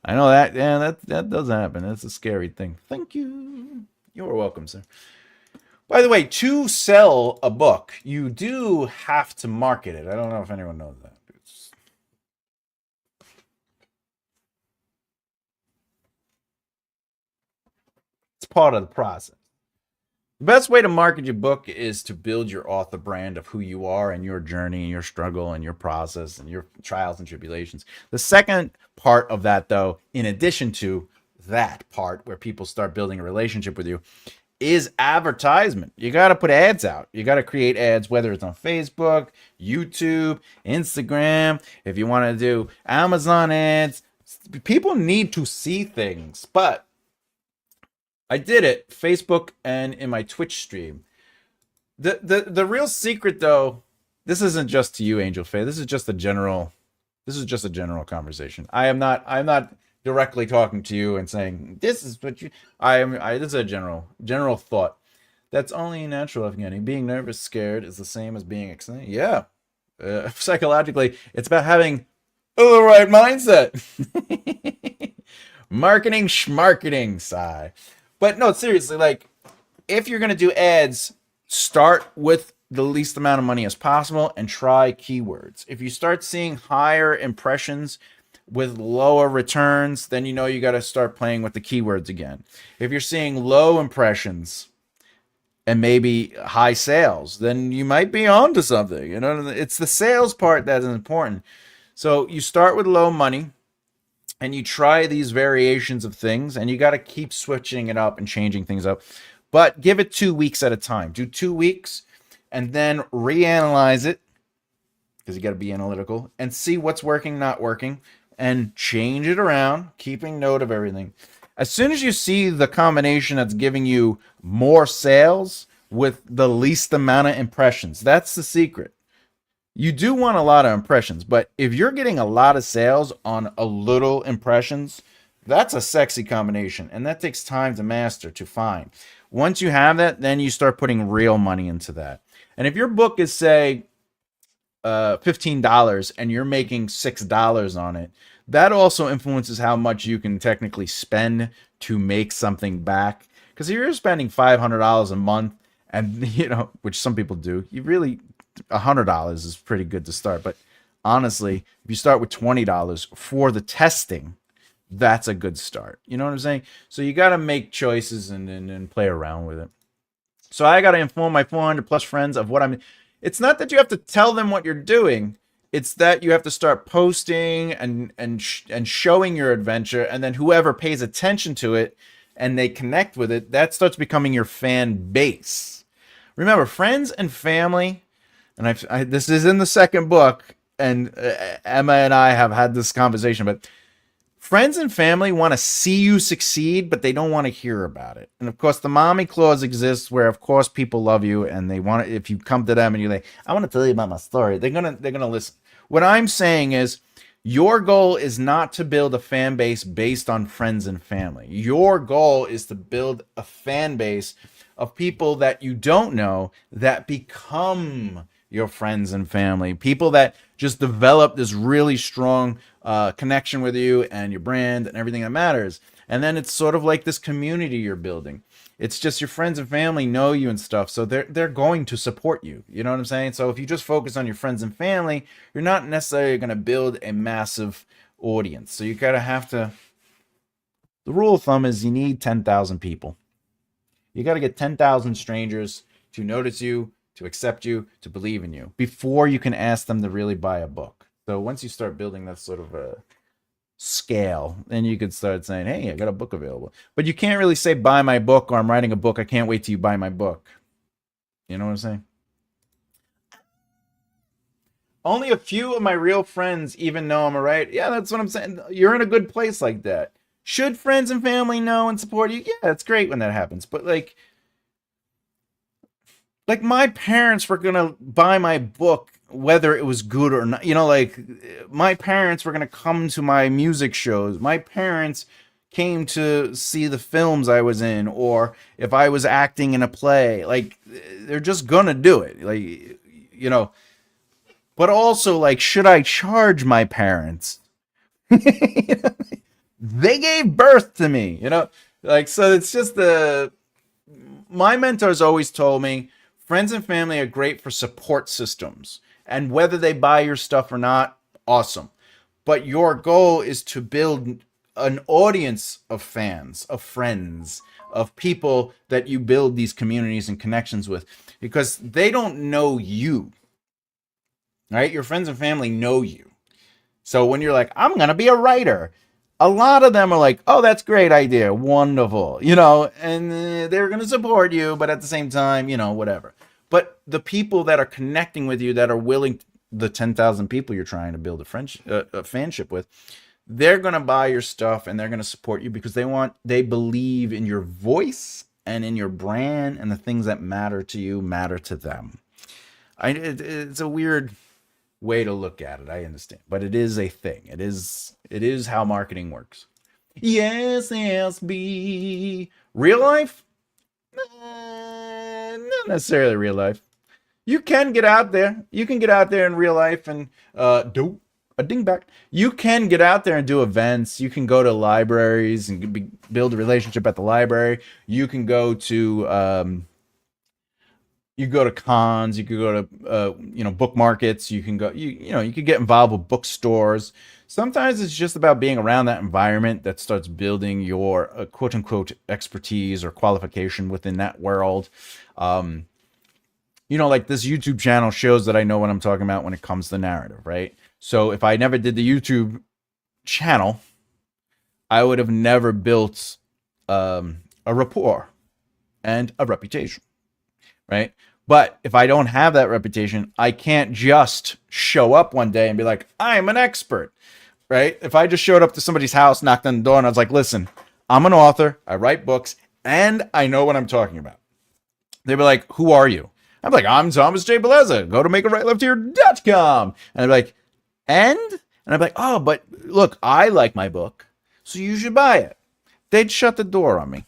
I know that. Yeah, that does happen. That's a scary thing. Thank you. You're welcome, sir. By the way, to sell a book, you do have to market it. I don't know if anyone knows that. It's part of the process. The best way to market your book is to build your author brand of who you are and your journey and your struggle and your process and your trials and tribulations. The second part of that, though, in addition to that part where people start building a relationship with you, is advertisement. You got to put ads out. You got to create ads, whether it's on Facebook, YouTube, Instagram. If you want to do Amazon ads, people need to see things. But I did it, Facebook and in my Twitch stream. The real secret, though, this isn't just to you, Angel Faye. This is just a general conversation. I'm not directly talking to you and saying this is what you. This is a general thought. That's only natural, Evgeny. Being nervous, scared is the same as being excited. Yeah, psychologically, it's about having the right mindset. Marketing, schmarketing, sigh. But no, seriously, like if you're gonna do ads, start with the least amount of money as possible and try keywords. If you start seeing higher impressions with lower returns, then you got to start playing with the keywords again. If you're seeing low impressions and maybe high sales, then you might be onto something. It's the sales part that is important. So you start with low money and you try these variations of things, and you got to keep switching it up and changing things up. But give it 2 weeks at a time. Do 2 weeks and then reanalyze it, because you got to be analytical, and see what's working, not working, and change it around, keeping note of everything. As soon as you see the combination that's giving you more sales with the least amount of impressions, that's the secret. You do want a lot of impressions, but if you're getting a lot of sales on a little impressions, that's a sexy combination, and that takes time to master, to find. Once you have that, then you start putting real money into that. And if your book is, say, $15 and you're making $6 on it, that also influences how much you can technically spend to make something back. Because if you're spending $500 a month, and which some people do, you really $100 is pretty good to start. But honestly, if you start with $20 for the testing, that's a good start. You know what I'm saying? So you got to make choices and play around with it. So I got to inform my 400 plus friends of what I'm. It's not that you have to tell them what you're doing. It's that you have to start posting and showing your adventure, and then whoever pays attention to it and they connect with it, that starts becoming your fan base. Remember, friends and family, and this is in the second book, and Emma and I have had this conversation, but friends and family want to see you succeed, but they don't want to hear about it. And of course, the mommy clause exists where, of course, people love you and they want to, if you come to them and you're like, I want to tell you about my story, they're gonna listen. What I'm saying is, your goal is not to build a fan base based on friends and family. Your goal is to build a fan base of people that you don't know that become your friends and family. People that just develop this really strong connection with you and your brand and everything that matters. And then it's sort of like this community you're building. It's just your friends and family know you and stuff, so they're going to support you. You know what I'm saying? So if you just focus on your friends and family, you're not necessarily going to build a massive audience. So you gotta have to. The rule of thumb is you need 10,000 people. You got to get 10,000 strangers to notice you, to accept you, to believe in you before you can ask them to really buy a book. So once you start building that sort of a scale, then you could start saying, hey, I got a book available. But you can't really say, buy my book, or I'm writing a book, I can't wait till you buy my book. You know what I'm saying? Only a few of my real friends even know I'm a writer. Yeah, that's what I'm saying. You're in a good place like that. Should friends and family know and support you? Yeah, it's great when that happens. But like my parents were gonna buy my book whether it was good or not. You know, like my parents were gonna come to my music shows. My parents came to see the films I was in, or if I was acting in a play. Like they're just gonna do it. Like, you know. But also, like, should I charge my parents? They gave birth to me, you know? Like, so it's just my mentors always told me friends and family are great for support systems. And whether they buy your stuff or not, awesome. But your goal is to build an audience of fans, of friends, of people that you build these communities and connections with, because they don't know you, right? Your friends and family know you. So when you're like, I'm going to be a writer, a lot of them are like, oh, that's a great idea. Wonderful. You know, and they're going to support you, but at the same time, you know, whatever. But the people that are connecting with you, that are willing, the 10,000 people you're trying to build a friendship, a fanship with, they're going to buy your stuff and they're going to support you because they believe in your voice and in your brand, and the things that matter to you matter to them. It's a weird way to look at it, I understand, but it is a thing. It is how marketing works. Yes, SB. Real life? Not necessarily real life. You can get out there. You can get out there in real life and do a dingback. You can get out there and do events. You can go to libraries and build a relationship at the library. You can go to you go to cons, you could go to book markets, you can go you could get involved with bookstores. Sometimes it's just about being around that environment that starts building your quote unquote expertise or qualification within that world. Like this YouTube channel shows that I know what I'm talking about when it comes to narrative, right? So if I never did the YouTube channel, I would have never built a rapport and a reputation, right? But if I don't have that reputation, I can't just show up one day and be like, I'm an expert, right? If I just showed up to somebody's house, knocked on the door, and I was like, listen, I'm an author, I write books, and I know what I'm talking about. They'd be like, who are you? I'm like, I'm Thomas J. Bellezza. Go to makearightlefthear.com. And I'd be like, and I'd be like, oh, but look, I like my book, so you should buy it. They'd shut the door on me.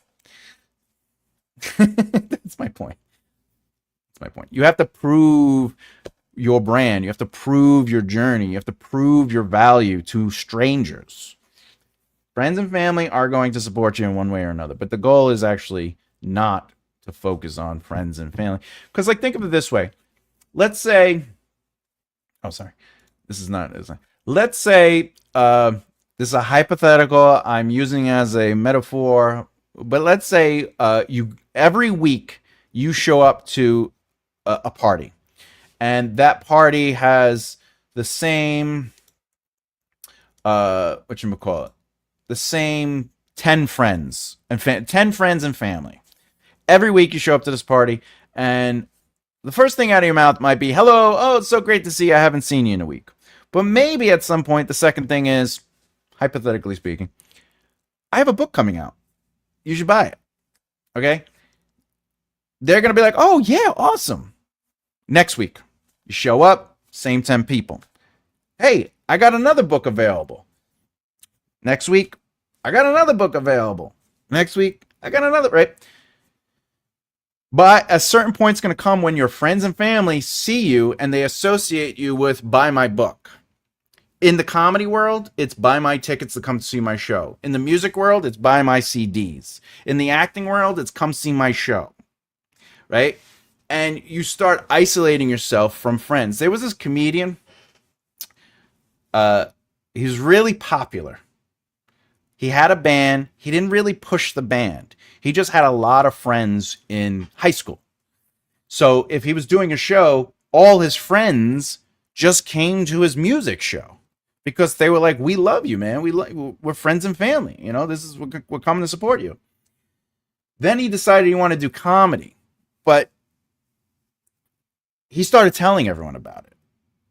That's my point. My point. You have to prove your brand. You have to prove your journey. You have to prove your value to strangers. Friends and family are going to support you in one way or another, but the goal is actually not to focus on friends and family. Because, like, think of it this way. Let's say, oh, sorry, this is not. Let's say This is a hypothetical I'm using as a metaphor, but let's say you every week you show up to a party, and that party has the same what you call it, the same 10 friends and 10 friends and family. Every week you show up to this party, and the first thing out of your mouth might be, hello, oh, it's so great to see you. I haven't seen you in a week. But maybe at some point, the second thing is, hypothetically speaking, I have a book coming out. You should buy it. Okay? They're going to be like, oh, yeah, awesome. Next week, you show up, same 10 people. Hey, I got another book available. Next week, I got another book available. Next week, I got another, right? But a certain point's going to come when your friends and family see you and they associate you with buy my book. In the comedy world, it's buy my tickets to come see my show. In the music world, it's buy my CDs. In the acting world, it's come see my show. Right? And you start isolating yourself from friends. There was this comedian. He was really popular. He had a band. He didn't really push the band. He just had a lot of friends in high school. So if he was doing a show, all his friends just came to his music show because they were like, "We love you, man. We're friends and family. You know, this is we're coming to support you." Then he decided he wanted to do comedy, but he started telling everyone about it.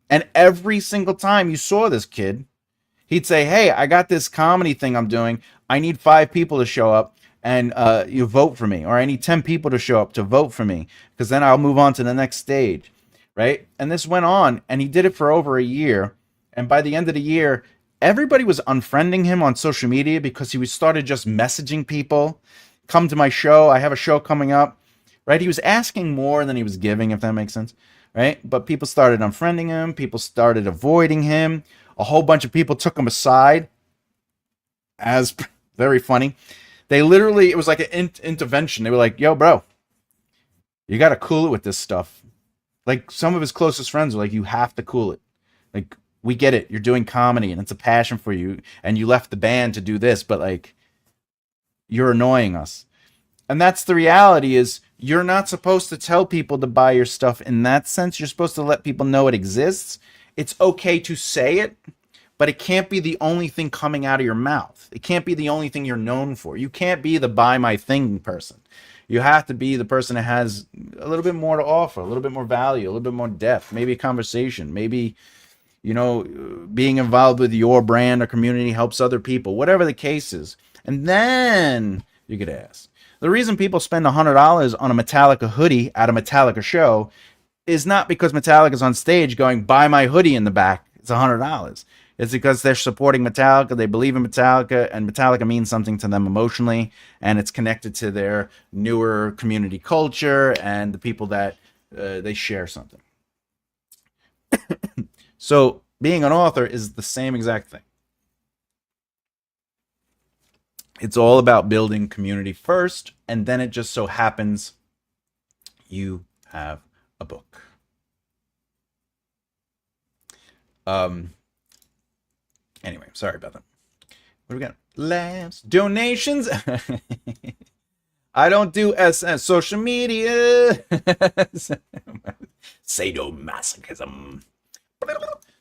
And every single time you saw this kid, he'd say, "Hey, I got this comedy thing I'm doing. I need 5 people to show up and you vote for me, or I need 10 people to show up to vote for me, because then I'll move on to the next stage." Right? And this went on, and he did it for over a year. And by the end of the year, everybody was unfriending him on social media because he started just messaging people, "Come to my show. I have a show coming up." Right? He was asking more than he was giving, if that makes sense. Right? But people started unfriending him. People started avoiding him. A whole bunch of people took him aside, as very funny. They literally, it was like an intervention. They were like, "Yo, bro, you got to cool it with this stuff." Like, some of his closest friends were like, "You have to cool it. Like, we get it. You're doing comedy and it's a passion for you. And you left the band to do this, but like, you're annoying us." And that's the reality, is you're not supposed to tell people to buy your stuff in that sense. You're supposed to let people know it exists. It's okay to say it, but it can't be the only thing coming out of your mouth. It can't be the only thing you're known for. You can't be the buy my thing person. You have to be the person that has a little bit more to offer, a little bit more value, a little bit more depth, maybe a conversation, maybe, you know, being involved with your brand or community helps other people, whatever the case is. And then you could ask. The reason people spend $100 on a Metallica hoodie at a Metallica show is not because Metallica's on stage going, "Buy my hoodie" in the back. It's $100. It's because they're supporting Metallica. They believe in Metallica, and Metallica means something to them emotionally, and it's connected to their newer community culture and the people that they share something. So being an author is the same exact thing. It's all about building community first, and then it just so happens you have a book. Anyway, sorry about that. What do we got? Laughs, donations. I don't do social media. Sadomasochism.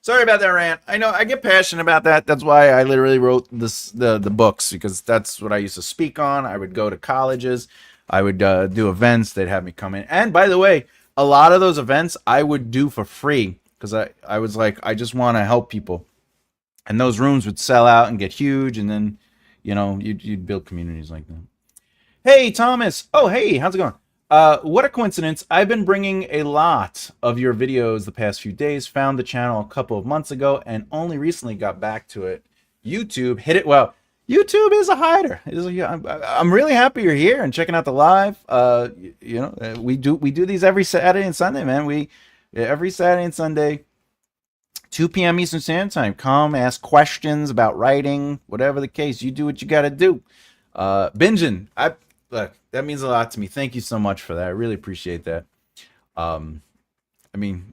Sorry about that rant. I know I get passionate about that. That's why I literally wrote the books, because that's what I used to speak on. I would go to colleges. I would do events. They'd have me come in. And by the way, a lot of those events I would do for free, because I was like, I just want to help people. And those rooms would sell out and get huge, and then, you know, you'd build communities like that. Hey, Thomas. Oh, hey, how's it going? What a coincidence. I've been bringing a lot of your videos the past few days. Found the channel a couple of months ago and only recently got back to it. YouTube hit it. Well, YouTube is a hider. I'm really happy you're here and checking out the live. You know, we do these every Saturday and Sunday, man. Every Saturday and Sunday, 2 p.m. Eastern Standard Time. Come ask questions about writing, whatever the case. You do what you got to do. Binging. Look, that means a lot to me. Thank you so much for that. I really appreciate that. I mean,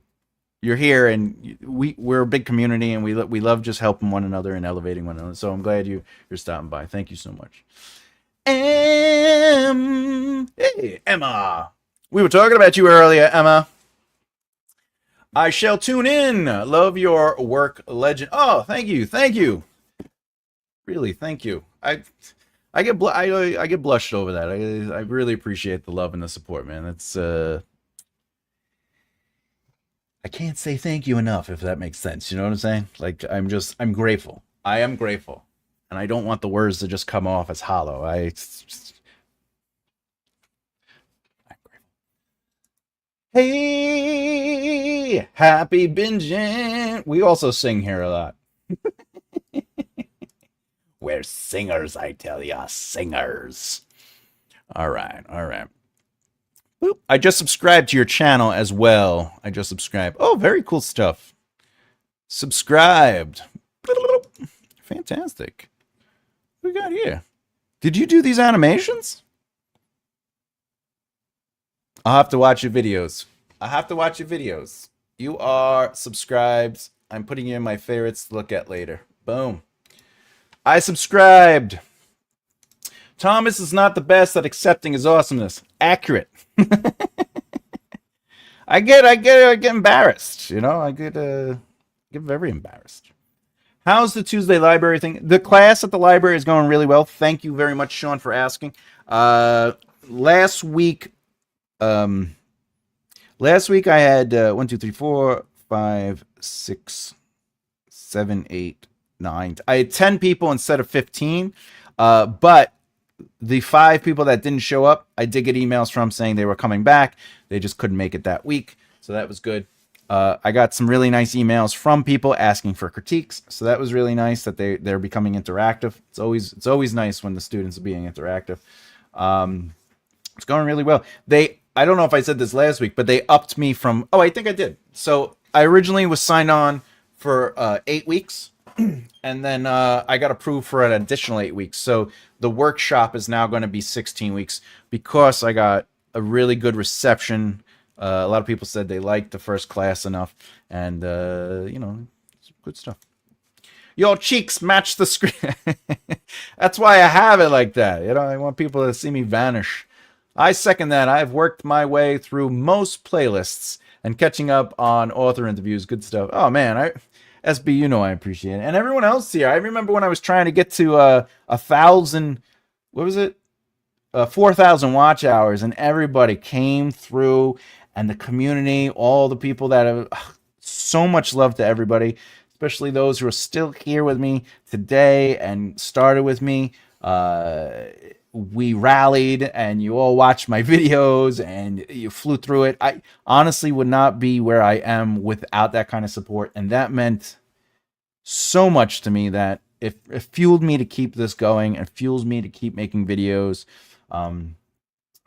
you're here, and we're a big community, and we love just helping one another and elevating one another. So I'm glad you're stopping by. Thank you so much. Hey, Emma. We were talking about you earlier, Emma. I shall tune in. Love your work, legend. Oh, thank you, thank you. Really, thank you. I get blushed over that. I really appreciate the love and the support, man. It's I can't say thank you enough, if that makes sense. You know what I'm saying? Like, I'm grateful. I am grateful, and I don't want the words to just come off as hollow. I'm grateful. Hey, happy binging. We also sing here a lot. We're singers, I tell ya, singers. All right, all right. Boop. I just subscribed to your channel as well. I just subscribed. Oh, very cool stuff. Subscribed. Fantastic. What we got here? Did you do these animations? I'll have to watch your videos. I have to watch your videos. You are subscribed. I'm putting you in my favorites to look at later. Boom. I subscribed. Thomas is not the best at accepting his awesomeness. Accurate. I get embarrassed. You know, I get very embarrassed. How's the Tuesday library thing? The class at the library is going really well. Thank you very much, Sean, for asking. Last week I had 1, 2, 3, 4, 5, 6, 7, 8, 9. I had 10 people instead of 15. But the 5 people that didn't show up, I did get emails from saying they were coming back. They just couldn't make it that week. So that was good. I got some really nice emails from people asking for critiques. So that was really nice that they're becoming interactive. It's always nice when the students are being interactive. It's going really well. I don't know if I said this last week, but they upped me from, I think I did. So I originally was signed on for 8 weeks, and then I got approved for an additional 8 weeks. So the workshop is now going to be 16 weeks because I got a really good reception. A lot of people said they liked the first class enough, and it's good stuff. Your cheeks match the screen. That's why I have it like that. You know, I want people to see me vanish. I second that. I've worked my way through most playlists and catching up on author interviews. Good stuff. Oh man, SB, you know I appreciate it, and everyone else here. I remember when I was trying to get to 1,000. What was it? 4,000 watch hours, and everybody came through, and the community, all the people that have so much love to everybody, especially those who are still here with me today and started with me. We rallied, and you all watched my videos, and you flew through it. I honestly would not be where I am without that kind of support, and that meant so much to me that it fueled me to keep this going. It fuels me to keep making videos. I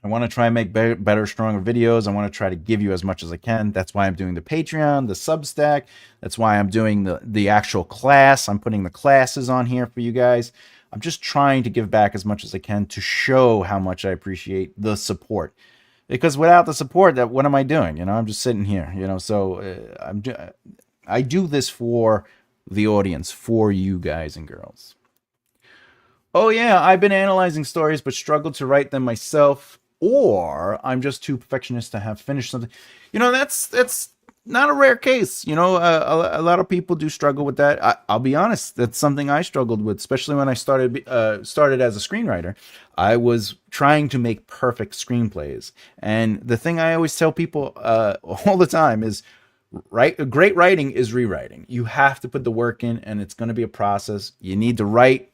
want to try and make better, stronger videos. I want to try to give you as much as I can. That's why I'm doing the Patreon, the Substack. That's why I'm doing the actual class. I'm putting the classes on here for you guys. I'm just trying to give back as much as I can to show how much I appreciate the support. Because without the support, what am I doing? You know, I'm just sitting here. You know, so I do this for the audience, for you guys and girls. Oh yeah, I've been analyzing stories but struggled to write them myself, or I'm just too perfectionist to have finished something. You know, that's not a rare case. You know, a lot of people do struggle with that. I'll be honest, that's something I struggled with, especially when I started as a screenwriter. I was trying to make perfect screenplays, and the thing I always tell people all the time is, great writing is rewriting. You have to put the work in, and it's going to be a process. You need to write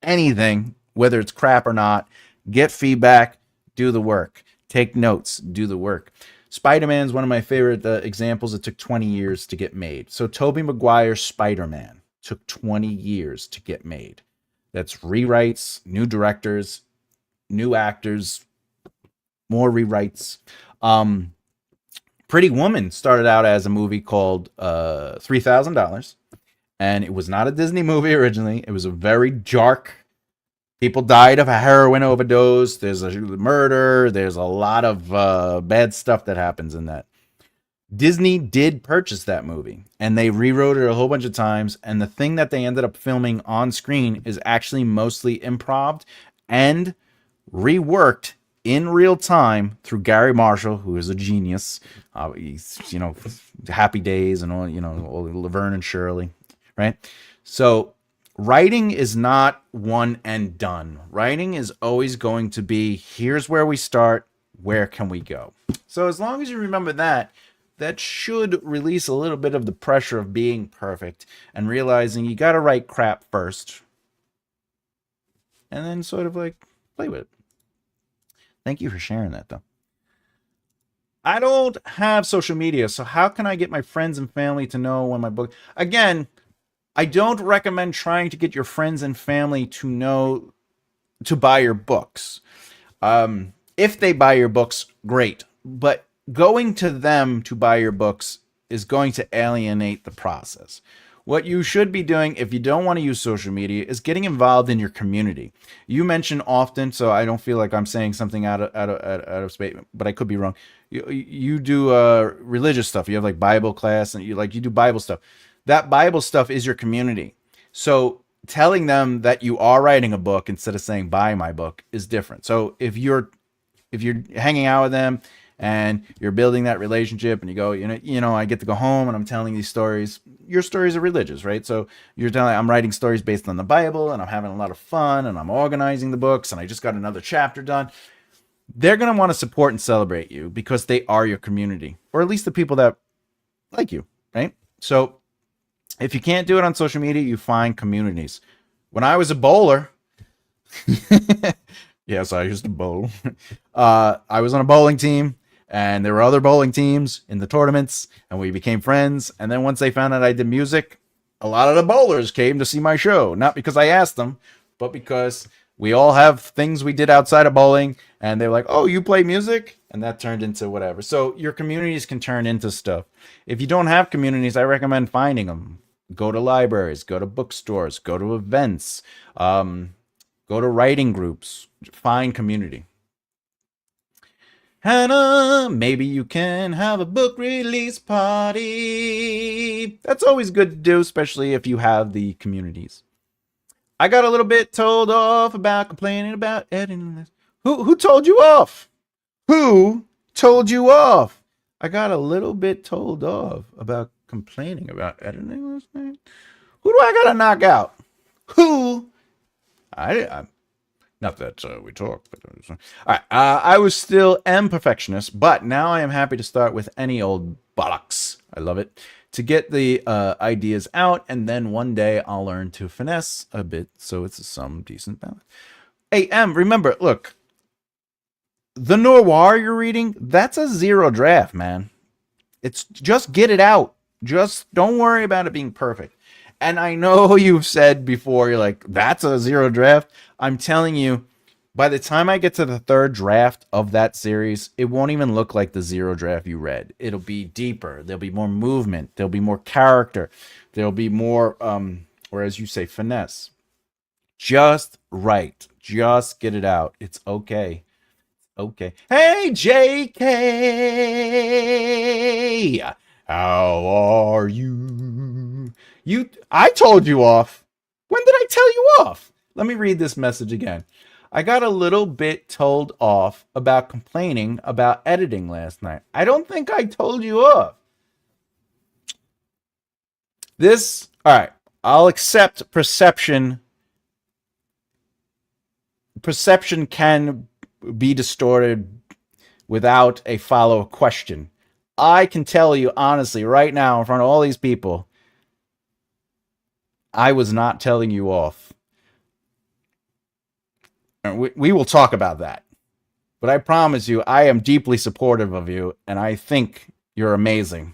anything, whether it's crap or not, get feedback, do the work, take notes, do the work. Spider-Man is one of my favorite examples. It took 20 years to get made. So Tobey Maguire's Spider-Man took 20 years to get made. That's rewrites, new directors, new actors, more rewrites. Pretty Woman started out as a movie called $3,000. And it was not a Disney movie originally. It was a very dark. People died of a heroin overdose. There's a murder. There's a lot of bad stuff that happens in that. Disney did purchase that movie and they rewrote it a whole bunch of times. And the thing that they ended up filming on screen is actually mostly improv and reworked in real time through Gary Marshall, who is a genius. He's, Happy Days and all Laverne and Shirley, right? So writing is not one and done. Writing is always going to be, here's where we start, where can we go? So as long as you remember that, that should release a little bit of the pressure of being perfect and realizing you got to write crap first and then sort of like play with it. Thank you for sharing that, though. I don't have social media, so how can I get my friends and family to know when my book... Again, I don't recommend trying to get your friends and family to know to buy your books. If they buy your books, great. But going to them to buy your books is going to alienate the process. What you should be doing if you don't want to use social media is getting involved in your community. You mention often, so I don't feel like I'm saying something out of space, but I could be wrong. You do religious stuff. You have like Bible class, and you do Bible stuff. That Bible stuff is your community. So telling them that you are writing a book instead of saying buy my book is different. So if you're hanging out with them and you're building that relationship and you go, I get to go home and I'm telling these stories. Your stories are religious, right? So you're telling, I'm writing stories based on the Bible and I'm having a lot of fun and I'm organizing the books and I just got another chapter done. They're going to want to support and celebrate you because they are your community, or at least the people that like you, right? So if you can't do it on social media, you find communities. When I was a bowler, yes, I used to bowl. I was on a bowling team, and there were other bowling teams in the tournaments, and we became friends. And then once they found out I did music, a lot of the bowlers came to see my show. Not because I asked them, but because we all have things we did outside of bowling, and they were like, oh, you play music? And that turned into whatever. So your communities can turn into stuff. If you don't have communities, I recommend finding them. Go to libraries, go to bookstores, go to events, go to writing groups, find community. Hannah, maybe you can have a book release party. That's always good to do, especially if you have the communities. I got a little bit told off about complaining about editing this. Who told you off? Who told you off? I got a little bit told off about complaining about editing this thing. Who do I gotta knock out? Who? I not that we talked, but all right. I was still am perfectionist, but now I am happy to start with any old bollocks. I love it to get the ideas out, and then one day I'll learn to finesse a bit, so it's some decent balance. Hey, remember, look, the noir you're reading, that's a zero draft, man. It's just get it out. Just don't worry about it being perfect. And I know you've said before, you're like, that's a zero draft. I'm telling you, by the time I get to the third draft of that series, it won't even look like the zero draft you read. It'll be deeper. There'll be more movement. There'll be more character. There'll be more, or as you say, finesse. Just write. Just get it out. It's okay. Okay. Hey, JK! How are you? I told you off. When did I tell you off? Let me read this message again. I got a little bit told off about complaining about editing last night. I don't think I told you off. All right, I'll accept perception. Perception can be distorted without a follow-up question. I can tell you honestly right now in front of all these people, I was not telling you off. We will talk about that. But I promise you, I am deeply supportive of you, and I think you're amazing.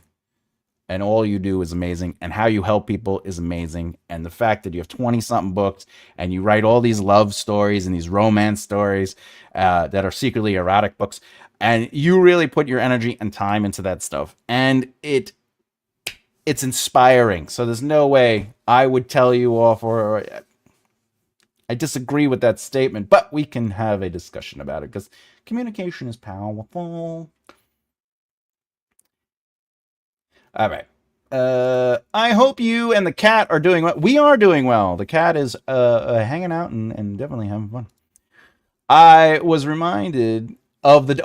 And all you do is amazing, and how you help people is amazing. And the fact that you have 20-something books, and you write all these love stories and these romance stories that are secretly erotic books, and you really put your energy and time into that stuff. And it's inspiring. So there's no way I would tell you off, or I disagree with that statement, but we can have a discussion about it because communication is powerful. All right. I hope you and the cat are doing well. We are doing well. The cat is hanging out and definitely having fun. I was reminded of the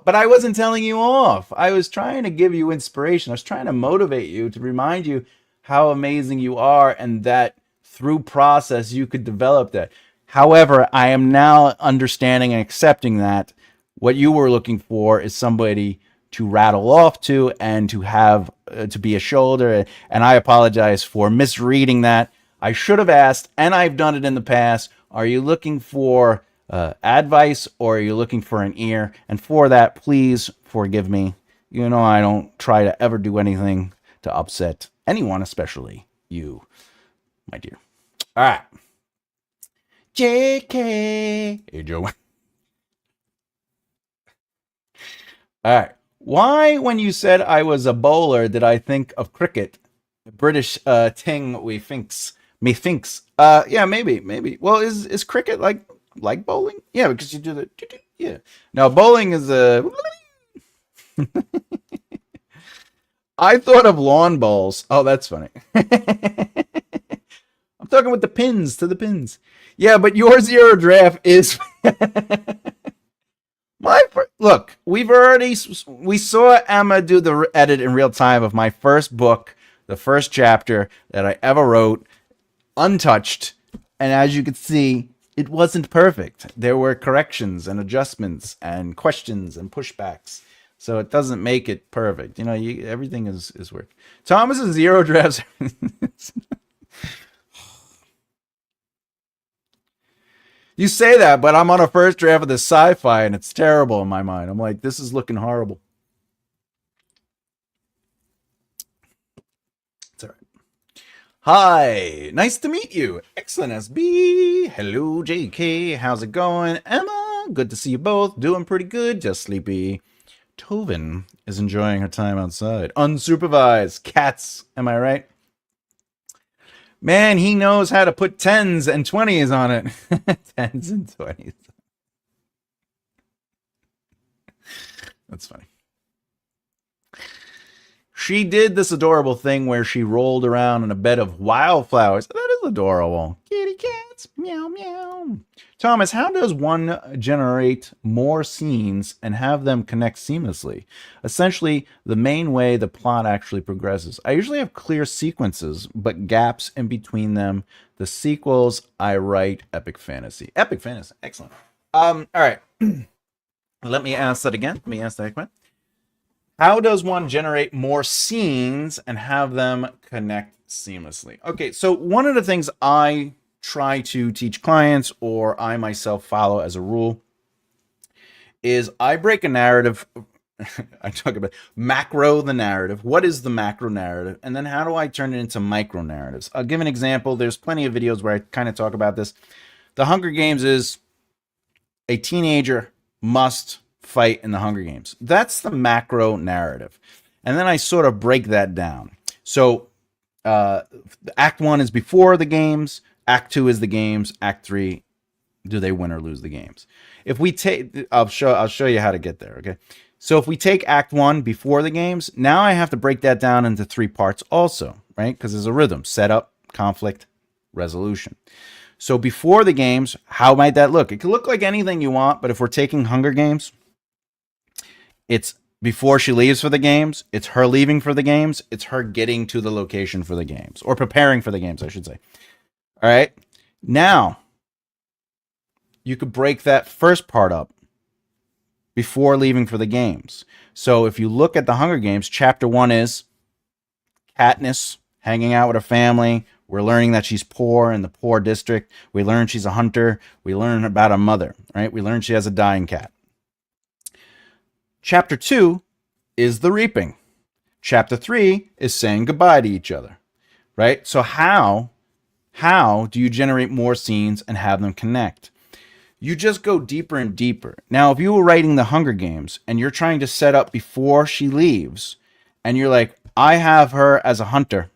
but I wasn't telling you off. I was trying to give you inspiration. I was trying to motivate you to remind you how amazing you are and that through process you could develop that. However, I am now understanding and accepting that what you were looking for is somebody to rattle off to and to have to be a shoulder. And I apologize for misreading that. I should have asked, and I've done it in the past, are you looking for advice or are you looking for an ear? And for that, please forgive me. You know, I don't try to ever do anything to upset anyone, especially you, my dear. All right. JK. Hey, Joe. All right. Why, when you said I was a bowler, did I think of cricket? British ting we thinks. Methinks. Yeah, maybe. Well, is cricket like bowling? Yeah, because you do the yeah. Now bowling is a. I thought of lawn bowls. Oh, that's funny. I'm talking with the pins to the pins. Yeah, but your zero draft is look. We saw Emma do the edit in real time of my first book, the first chapter that I ever wrote, untouched, and as you could see, it wasn't perfect. There were corrections and adjustments and questions and pushbacks, so it doesn't make it perfect. You know, everything is work. Thomas's zero drafts. You say that, but I'm on a first draft of the sci-fi, and it's terrible in my mind. I'm like, this is looking horrible. It's all right. Hi, nice to meet you. Excellent, SB. Hello, JK. How's it going? Emma, good to see you both. Doing pretty good, just sleepy. Tovin is enjoying her time outside. Unsupervised. Cats, am I right? Man, he knows how to put 10s and 20s on it. 10s and 20s. That's funny. She did this adorable thing where she rolled around in a bed of wildflowers. That is adorable. Kitty cats, meow, meow. Thomas, how does one generate more scenes and have them connect seamlessly? Essentially, the main way the plot actually progresses. I usually have clear sequences, but gaps in between them. The sequels, I write epic fantasy. Epic fantasy, excellent. All right. Let me ask that again. Let me ask that again. How does one generate more scenes and have them connect seamlessly? Okay, so one of the things I try to teach clients, or I myself follow as a rule, is I break a narrative. I talk about macro the narrative. What is the macro narrative? And then how do I turn it into micro narratives? I'll give an example. There's plenty of videos where I kind of talk about this. The Hunger Games is a teenager must fight in the Hunger Games. That's the macro narrative. And then I sort of break that down. So Act 1 is before the games. Act 2 is the games. Act 3, do they win or lose the games? If we take, I'll show you how to get there, okay? So if we take Act 1 before the games, now I have to break that down into 3 parts also, right? Because there's a rhythm: setup, conflict, resolution. So before the games, how might that look? It could look like anything you want, but if we're taking Hunger Games, it's before she leaves for the games, it's her leaving for the games, it's her getting to the location for the games, or preparing for the games, I should say. All right. Now, you could break that first part up before leaving for the games. So if you look at the Hunger Games, chapter 1 is Katniss hanging out with her family. We're learning that she's poor in the poor district. We learn she's a hunter. We learn about her mother, right? We learn she has a dying cat. Chapter 2 is the reaping. Chapter 3 is saying goodbye to each other, right? So how do you generate more scenes and have them connect? You just go deeper and deeper. Now, if you were writing the Hunger Games and you're trying to set up before she leaves, and you're like, I have her as a hunter,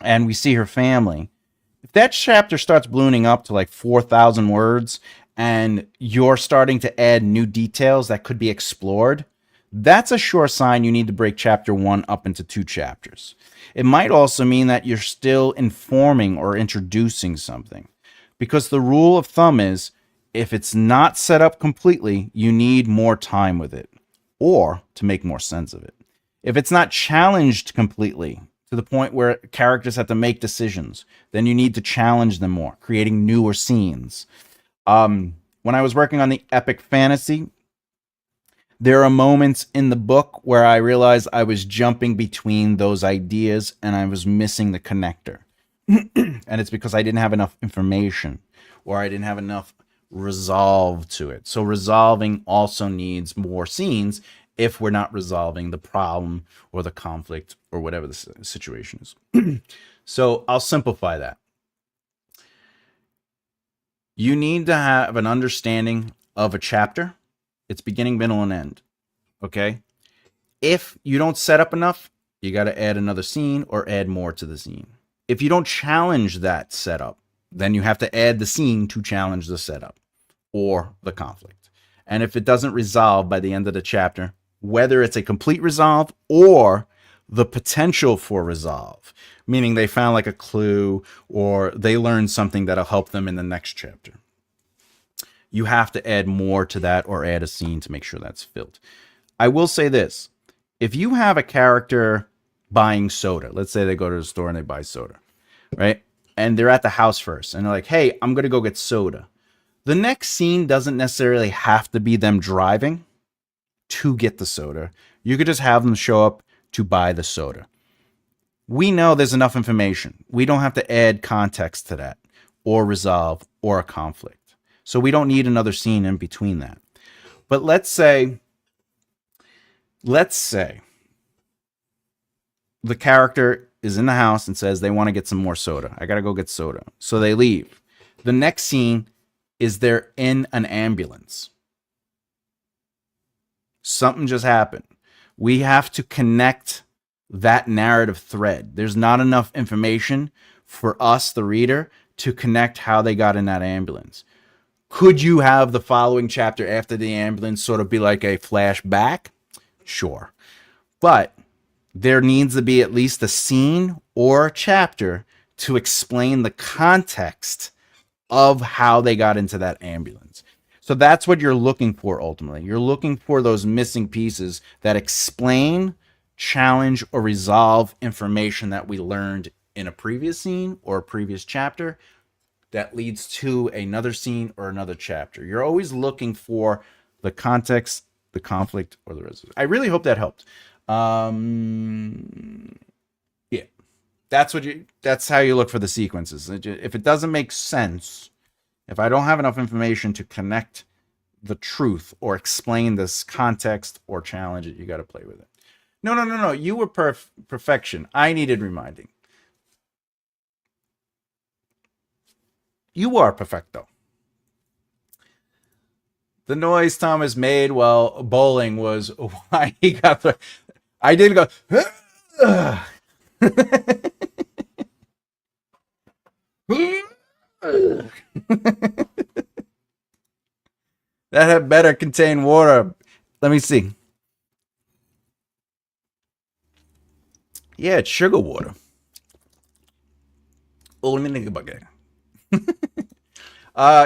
and we see her family. If that chapter starts ballooning up to like 4,000 words, and you're starting to add new details that could be explored, That's a sure sign you need to break chapter 1 up into 2 chapters. It might also mean that you're still informing or introducing something. Because the rule of thumb is, if it's not set up completely, you need more time with it, or to make more sense of it. If it's not challenged completely to the point where characters have to make decisions, then you need to challenge them more, creating newer scenes. When I was working on the epic fantasy, there are moments in the book where I realized I was jumping between those ideas and I was missing the connector. And it's because I didn't have enough information, or I didn't have enough resolve to it. So resolving also needs more scenes if we're not resolving the problem or the conflict or whatever the situation is. So I'll simplify that. You need to have an understanding of a chapter, its beginning, middle, and end. Okay? If you don't set up enough, you got to add another scene or add more to the scene. If you don't challenge that setup, then you have to add the scene to challenge the setup or the conflict. And if it doesn't resolve by the end of the chapter, whether it's a complete resolve or the potential for resolve, meaning they found like a clue or they learned something that'll help them in the next chapter, you have to add more to that or add a scene to make sure that's filled. I will say this. If you have a character buying soda, let's say they go to the store and they buy soda, right? And they're at the house first and they're like, hey, I'm going to go get soda. The next scene doesn't necessarily have to be them driving to get the soda. You could just have them show up to buy the soda. We know there's enough information. We don't have to add context to that or resolve or a conflict. So we don't need another scene in between that. But let's say the character is in the house and says they want to get some more soda. I got to go get soda. So they leave. The next scene is they're in an ambulance. Something just happened. We have to connect that narrative thread. There's not enough information for us, the reader, to connect how they got in that ambulance. Could you have the following chapter after the ambulance sort of be like a flashback? Sure. But there needs to be at least a scene or a chapter to explain the context of how they got into that ambulance. So that's what you're looking for ultimately. You're looking for those missing pieces that explain, challenge, or resolve information that we learned in a previous scene or a previous chapter that leads to another scene or another chapter. You're always looking for the context, the conflict, or the resolution. I really hope that helped. Yeah, that's how you look for the sequences. If it doesn't make sense, if I don't have enough information to connect the truth or explain this context or challenge it, you got to play with it. No. You were perfection. I needed reminding. You are perfecto. The noise Thomas made while bowling was why he got the... I did go... That had better contain water. Let me see. Yeah, it's sugar water. Oh, let me think about that.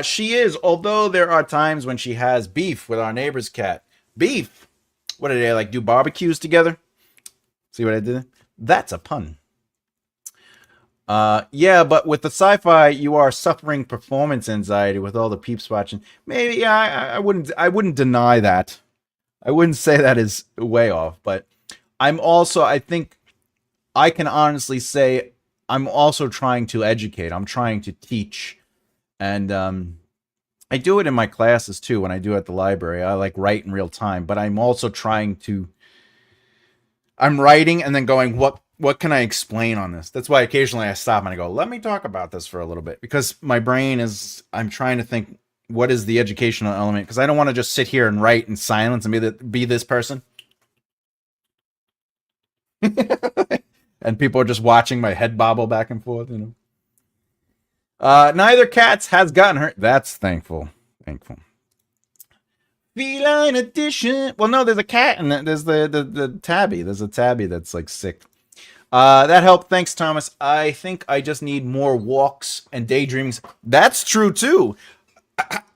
She is, although there are times when she has beef with our neighbor's cat. Beef? What do they like, do barbecues together? See what I did? That's a pun. Yeah, but with the sci-fi, you are suffering performance anxiety with all the peeps watching. Maybe, yeah, I wouldn't deny that. I wouldn't say that is way off, but I'm also, I think I can honestly say I'm also trying to educate. I'm trying to teach. And I do it in my classes too. When I do it at the library, I like write in real time, but I'm also trying to, I'm writing and then going, what can I explain on this? That's why occasionally I stop and I go, let me talk about this for a little bit, because my brain is, I'm trying to think, what is the educational element? Because I don't want to just sit here and write in silence and be this person. And people are just watching my head bobble back and forth, you know. Neither cats has gotten hurt. That's thankful. Feline edition. Well, no, there's a cat and there's the tabby. There's a tabby that's like sick. That helped. Thanks, Thomas. I think I just need more walks and daydreamings. That's true too.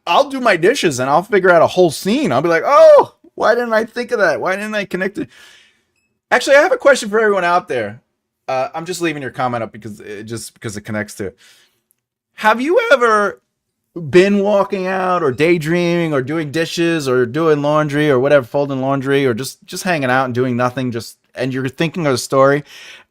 I'll do my dishes and I'll figure out a whole scene. I'll be like, oh, why didn't I think of that? Why didn't I connect it? Actually, I have a question for everyone out there. I'm just leaving your comment up because it connects to it. Have you ever been walking out or daydreaming or doing dishes or doing laundry or whatever, folding laundry or just hanging out and doing nothing, and you're thinking of a story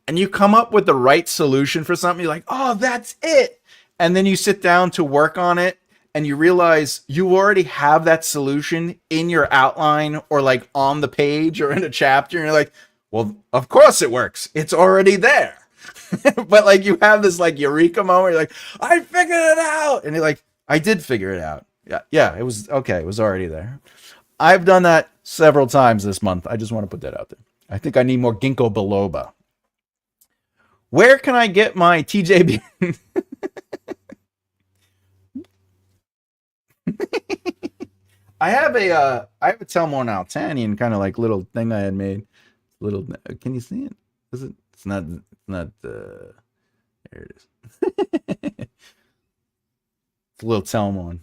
and you come up with the right solution for something? You're like, oh, that's it. And then you sit down to work on it and you realize you already have that solution in your outline or like on the page or in a chapter. And you're like, well, of course it works. It's already there. But like you have this like eureka moment. You're like, I figured it out. And you're like, I did figure it out. Yeah, it was okay. It was already there. I've done that several times this month. I just want to put that out there. I think I need more ginkgo biloba. Where can I get my TJB? I have a Telmore Altanian kind of like little thing I had made. Little, can you see it? Is it? It's not. There it is. It's a little Telmore.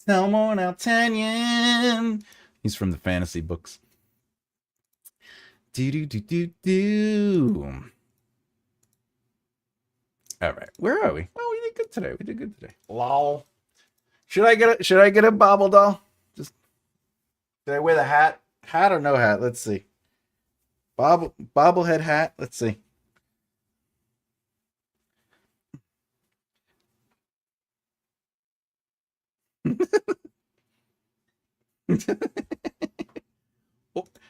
Telmore Altanian. He's from the fantasy books. Do. All right, where are we? Oh, we did good today. Lol. Should I get a bobble doll? Just did I wear the hat? Hat or no hat? Let's see. Bobblehead hat. Let's see.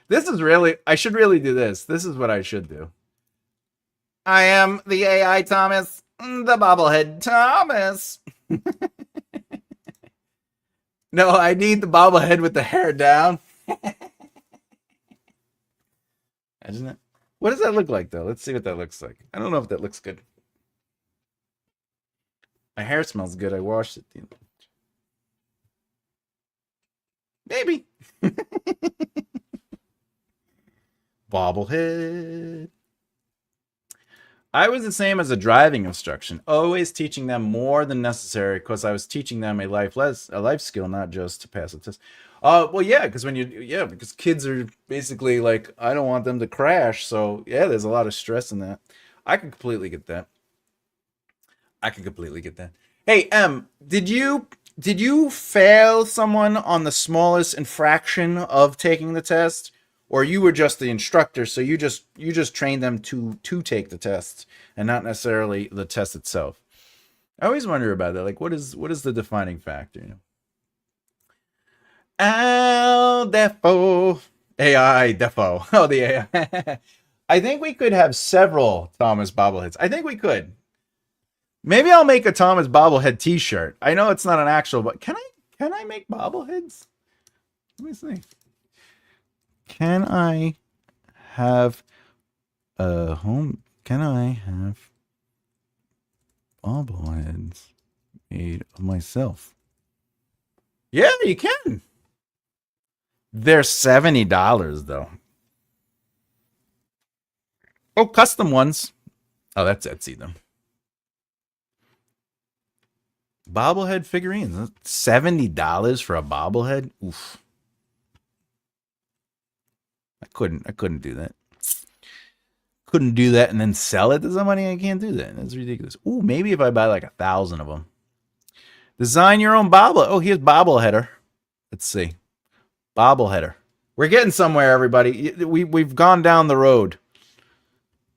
This is really. I should really do this. This is what I should do. I am the AI Thomas, the bobblehead Thomas. No, I need the bobblehead with the hair down. Isn't it? What does that look like, though? Let's see what that looks like. I don't know if that looks good. My hair smells good. I washed it. Maybe. Bobblehead. I was the same as a driving instruction, always teaching them more than necessary because I was teaching them a life skill, not just to pass a test. Well, yeah, because because kids are basically like, I don't want them to crash. So yeah, there's a lot of stress in that. I can completely get that. Hey, did you fail someone on the smallest infraction of taking the test? Or you were just the instructor, so you just trained them to take the test and not necessarily the test itself. I always wonder about that. Like, what is the defining factor? You know? Al Defo, AI Defo. Oh, the AI. I think we could have several Thomas bobbleheads. I think we could. Maybe I'll make a Thomas bobblehead T-shirt. I know it's not an actual, but can I make bobbleheads? Let me see. Can I have a home? Can I have bobbleheads made of myself? Yeah, you can. They're $70 though. Oh, custom ones. Oh, that's Etsy though. Bobblehead figurines. $70 for a bobblehead? Oof. I couldn't do that. Couldn't do that and then sell it to somebody. I can't do that. That's ridiculous. Ooh, maybe if I buy like 1,000 of them. Design your own bobble. Oh, here's bobbleheader. Let's see. Bobbleheader. We're getting somewhere, everybody. We've gone down the road.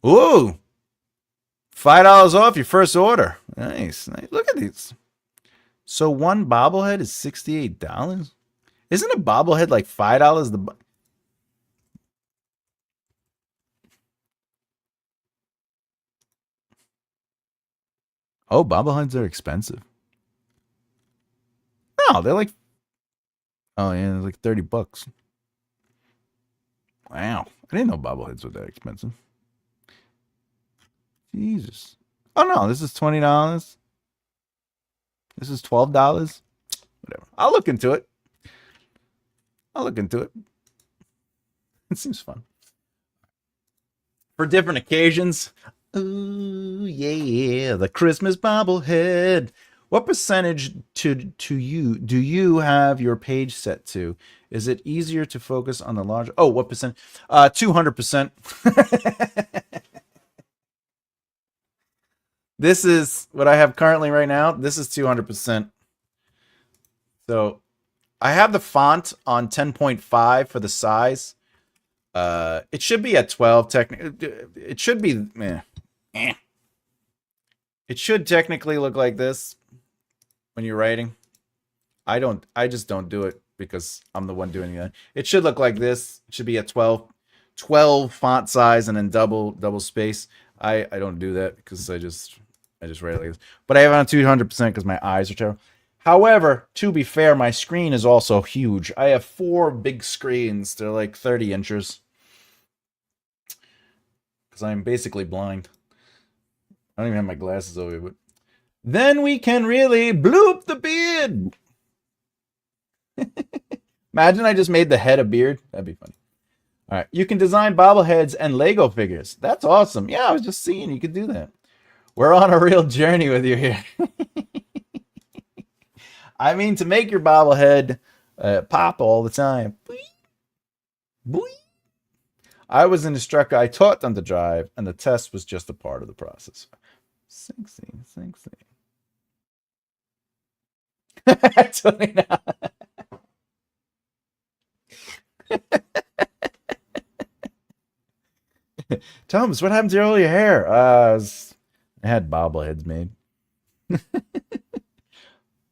Ooh. $5 off your first order. Nice. Look at these. So one bobblehead is $68. Isn't a bobblehead like $5 the Oh, bobbleheads are expensive. No, they're like, oh yeah, they're like $30. Wow, I didn't know bobbleheads were that expensive. Jesus. Oh no, this is $20. This is $12. Whatever. I'll look into it. I'll look into it. It seems fun. For different occasions. Ooh, yeah, the Christmas bobblehead. What percentage to you do you have your page set to? Is it easier to focus on the larger? Oh, what percent? 200%. This is what I have currently right now. This is 200%. So I have the font on 10.5 for the size. It should be at 12. It should be. It should technically look like this when you're writing. I just don't do it because I'm the one doing it. It should look like this. It should be at 12 font size and then double space. I don't do that because I just write it like this. But I have it on 200% because my eyes are terrible. However, to be fair, my screen is also huge. I have 4 big screens. They're like 30 inches. Because I'm basically blind. I don't even have my glasses over here, but then we can really bloop the beard. Imagine I just made the head a beard. That'd be funny. All right. You can design bobbleheads and Lego figures. That's awesome. Yeah, I was just seeing you could do that. We're on a real journey with you here. I mean, to make your bobblehead pop all the time. Boing. Boing. I was an instructor. I taught them to drive, and the test was just a part of the process. Sexy. Totally not. Thomas, what happened to all your hair? I had bobbleheads made.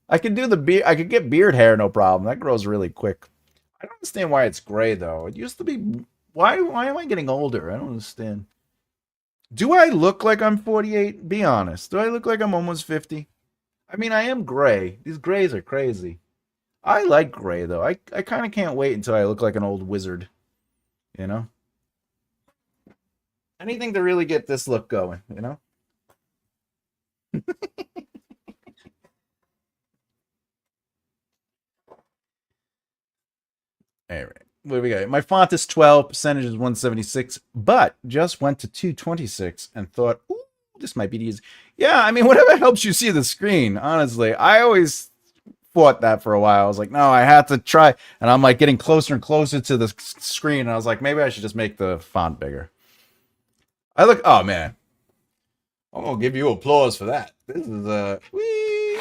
I could do the beard. I could get beard hair, no problem. That grows really quick. I don't understand why it's gray though. It used to be. Why am I getting older? I don't understand. Do I look like I'm 48? Be honest. Do I look like I'm almost 50? I mean, I am gray. These grays are crazy. I like gray though. I kind of can't wait until I look like an old wizard. You know? Anything to really get this look going, you know? All right. What do we got? My font is 12, percentage is 176, but just went to 226 and thought, ooh, this might be easy. Yeah, I mean, whatever helps you see the screen, honestly. I always fought that for a while. I was like, no, I have to try. And I'm like getting closer and closer to the screen. And I was like, maybe I should just make the font bigger. Oh man. I'm going to give you applause for that. This is whee.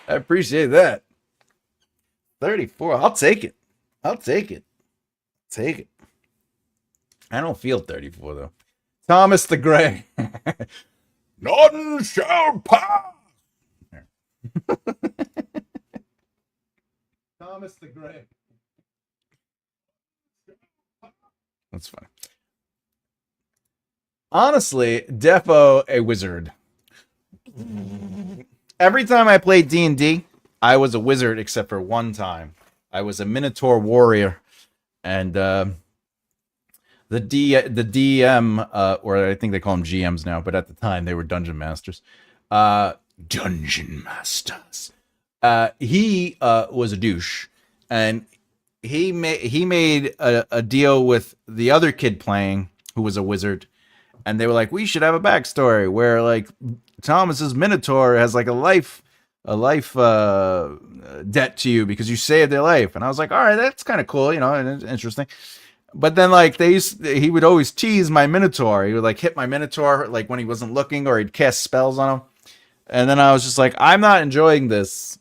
I appreciate that. 34. I'll take it. Take it. I don't feel 34 though. Thomas the Gray. None shall pass. Thomas the Gray. That's funny. Honestly, defo a wizard. Every time I played D&D, I was a wizard except for one time. I was a Minotaur warrior, and the DM, or I think they call them GMs now, but at the time they were dungeon masters. Dungeon masters. He was a douche, and he made a deal with the other kid playing, who was a wizard, and they were like, we should have a backstory where like Thomas's Minotaur has like a life debt to you because you saved their life. And I was like, all right, that's kind of cool, you know, and it's interesting. But then like he would always tease my Minotaur. He would like hit my Minotaur like when he wasn't looking, or he'd cast spells on him. And then I was just like, I'm not enjoying this,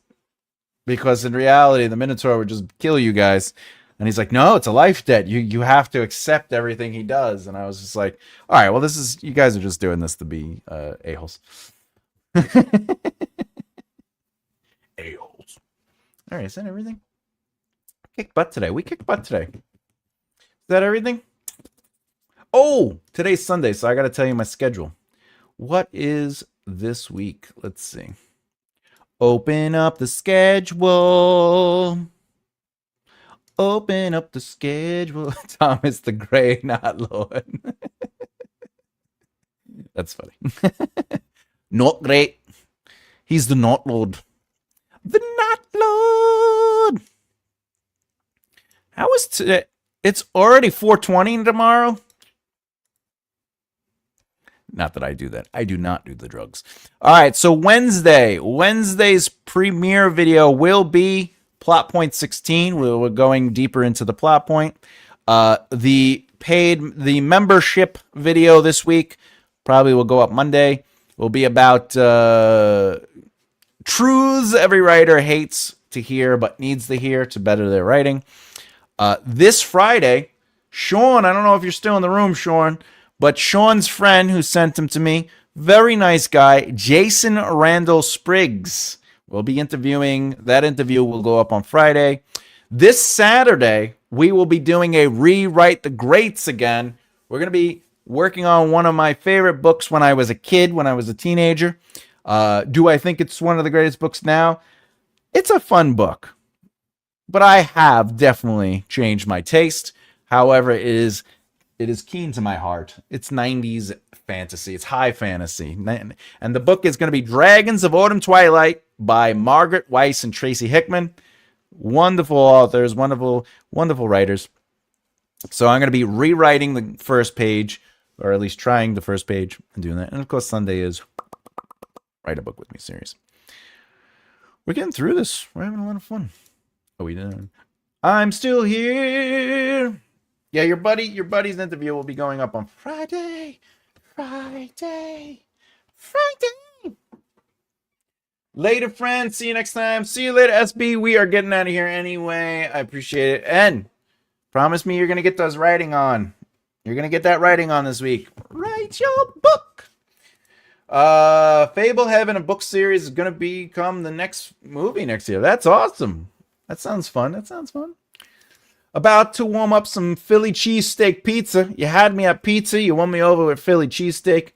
because in reality the Minotaur would just kill you guys. And he's like, no, it's a life debt. You have to accept everything he does. And I was just like, all right, well, you guys are just doing this to be a-holes. A-holes. All right, is that everything? Kick butt today. We kicked butt today. Is that everything? Oh, today's Sunday, so I got to tell you my schedule. What is this week? Let's see. Open up the schedule. Open up the schedule. Thomas the Gray, not Lord. That's funny. Not great. He's the not Lord. The not Lord. How is today? It's already 4:20 tomorrow. Not that I do that. I do not do the drugs. All right, so Wednesday's premiere video will be plot point 16. We're going deeper into the plot point. The membership video this week probably will go up Monday. Will be about truths every writer hates to hear but needs to hear to better their writing. This Friday, Sean, I don't know if you're still in the room, Sean, but Sean's friend who sent him to me, very nice guy, Jason Randall Spriggs, will be interviewing. That interview will go up on Friday. This Saturday, we will be doing a Rewrite the Greats again. We're going to be working on one of my favorite books when I was a kid, when I was a teenager. Do I think it's one of the greatest books now? It's a fun book, but I have definitely changed my taste. However, it is keen to my heart. It's 90s fantasy. It's high fantasy. And the book is going to be Dragons of Autumn Twilight by Margaret Weiss and Tracy Hickman. Wonderful authors, wonderful writers. So I'm going to be rewriting the first page, or at least trying the first page and doing that. And of course, Sunday is Write a Book With Me series. We're getting through this. We're having a lot of fun. Oh, we did. I'm still here. Yeah, your buddy's interview will be going up on Friday. Later, friends. See you next time. See you later, SB. We are getting out of here anyway. I appreciate it. And promise me you're going to get those writing on. You're going to get that writing on this week. Write your book. Fable Heaven, a book series, is going to become the next movie next year. That's awesome. That sounds fun. About to warm up some Philly cheesesteak pizza. You had me at pizza. You won me over with Philly cheesesteak.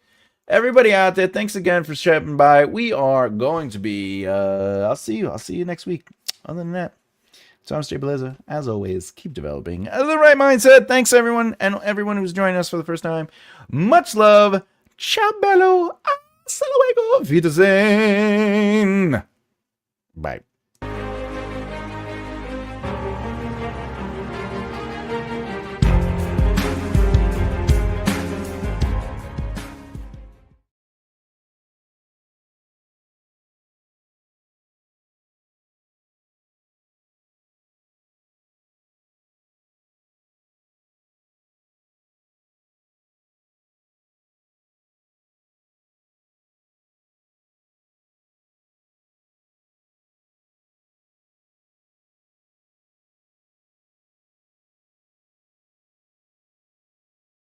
Everybody out there, thanks again for stepping by. We are going to be, I'll see you next week. Other than that, Thomas J. Bellezza, as always, keep developing the right mindset. Thanks, everyone, and everyone who's joining us for the first time. Much love. Ciao, bello. Hasta luego. Wiedersehen. Bye.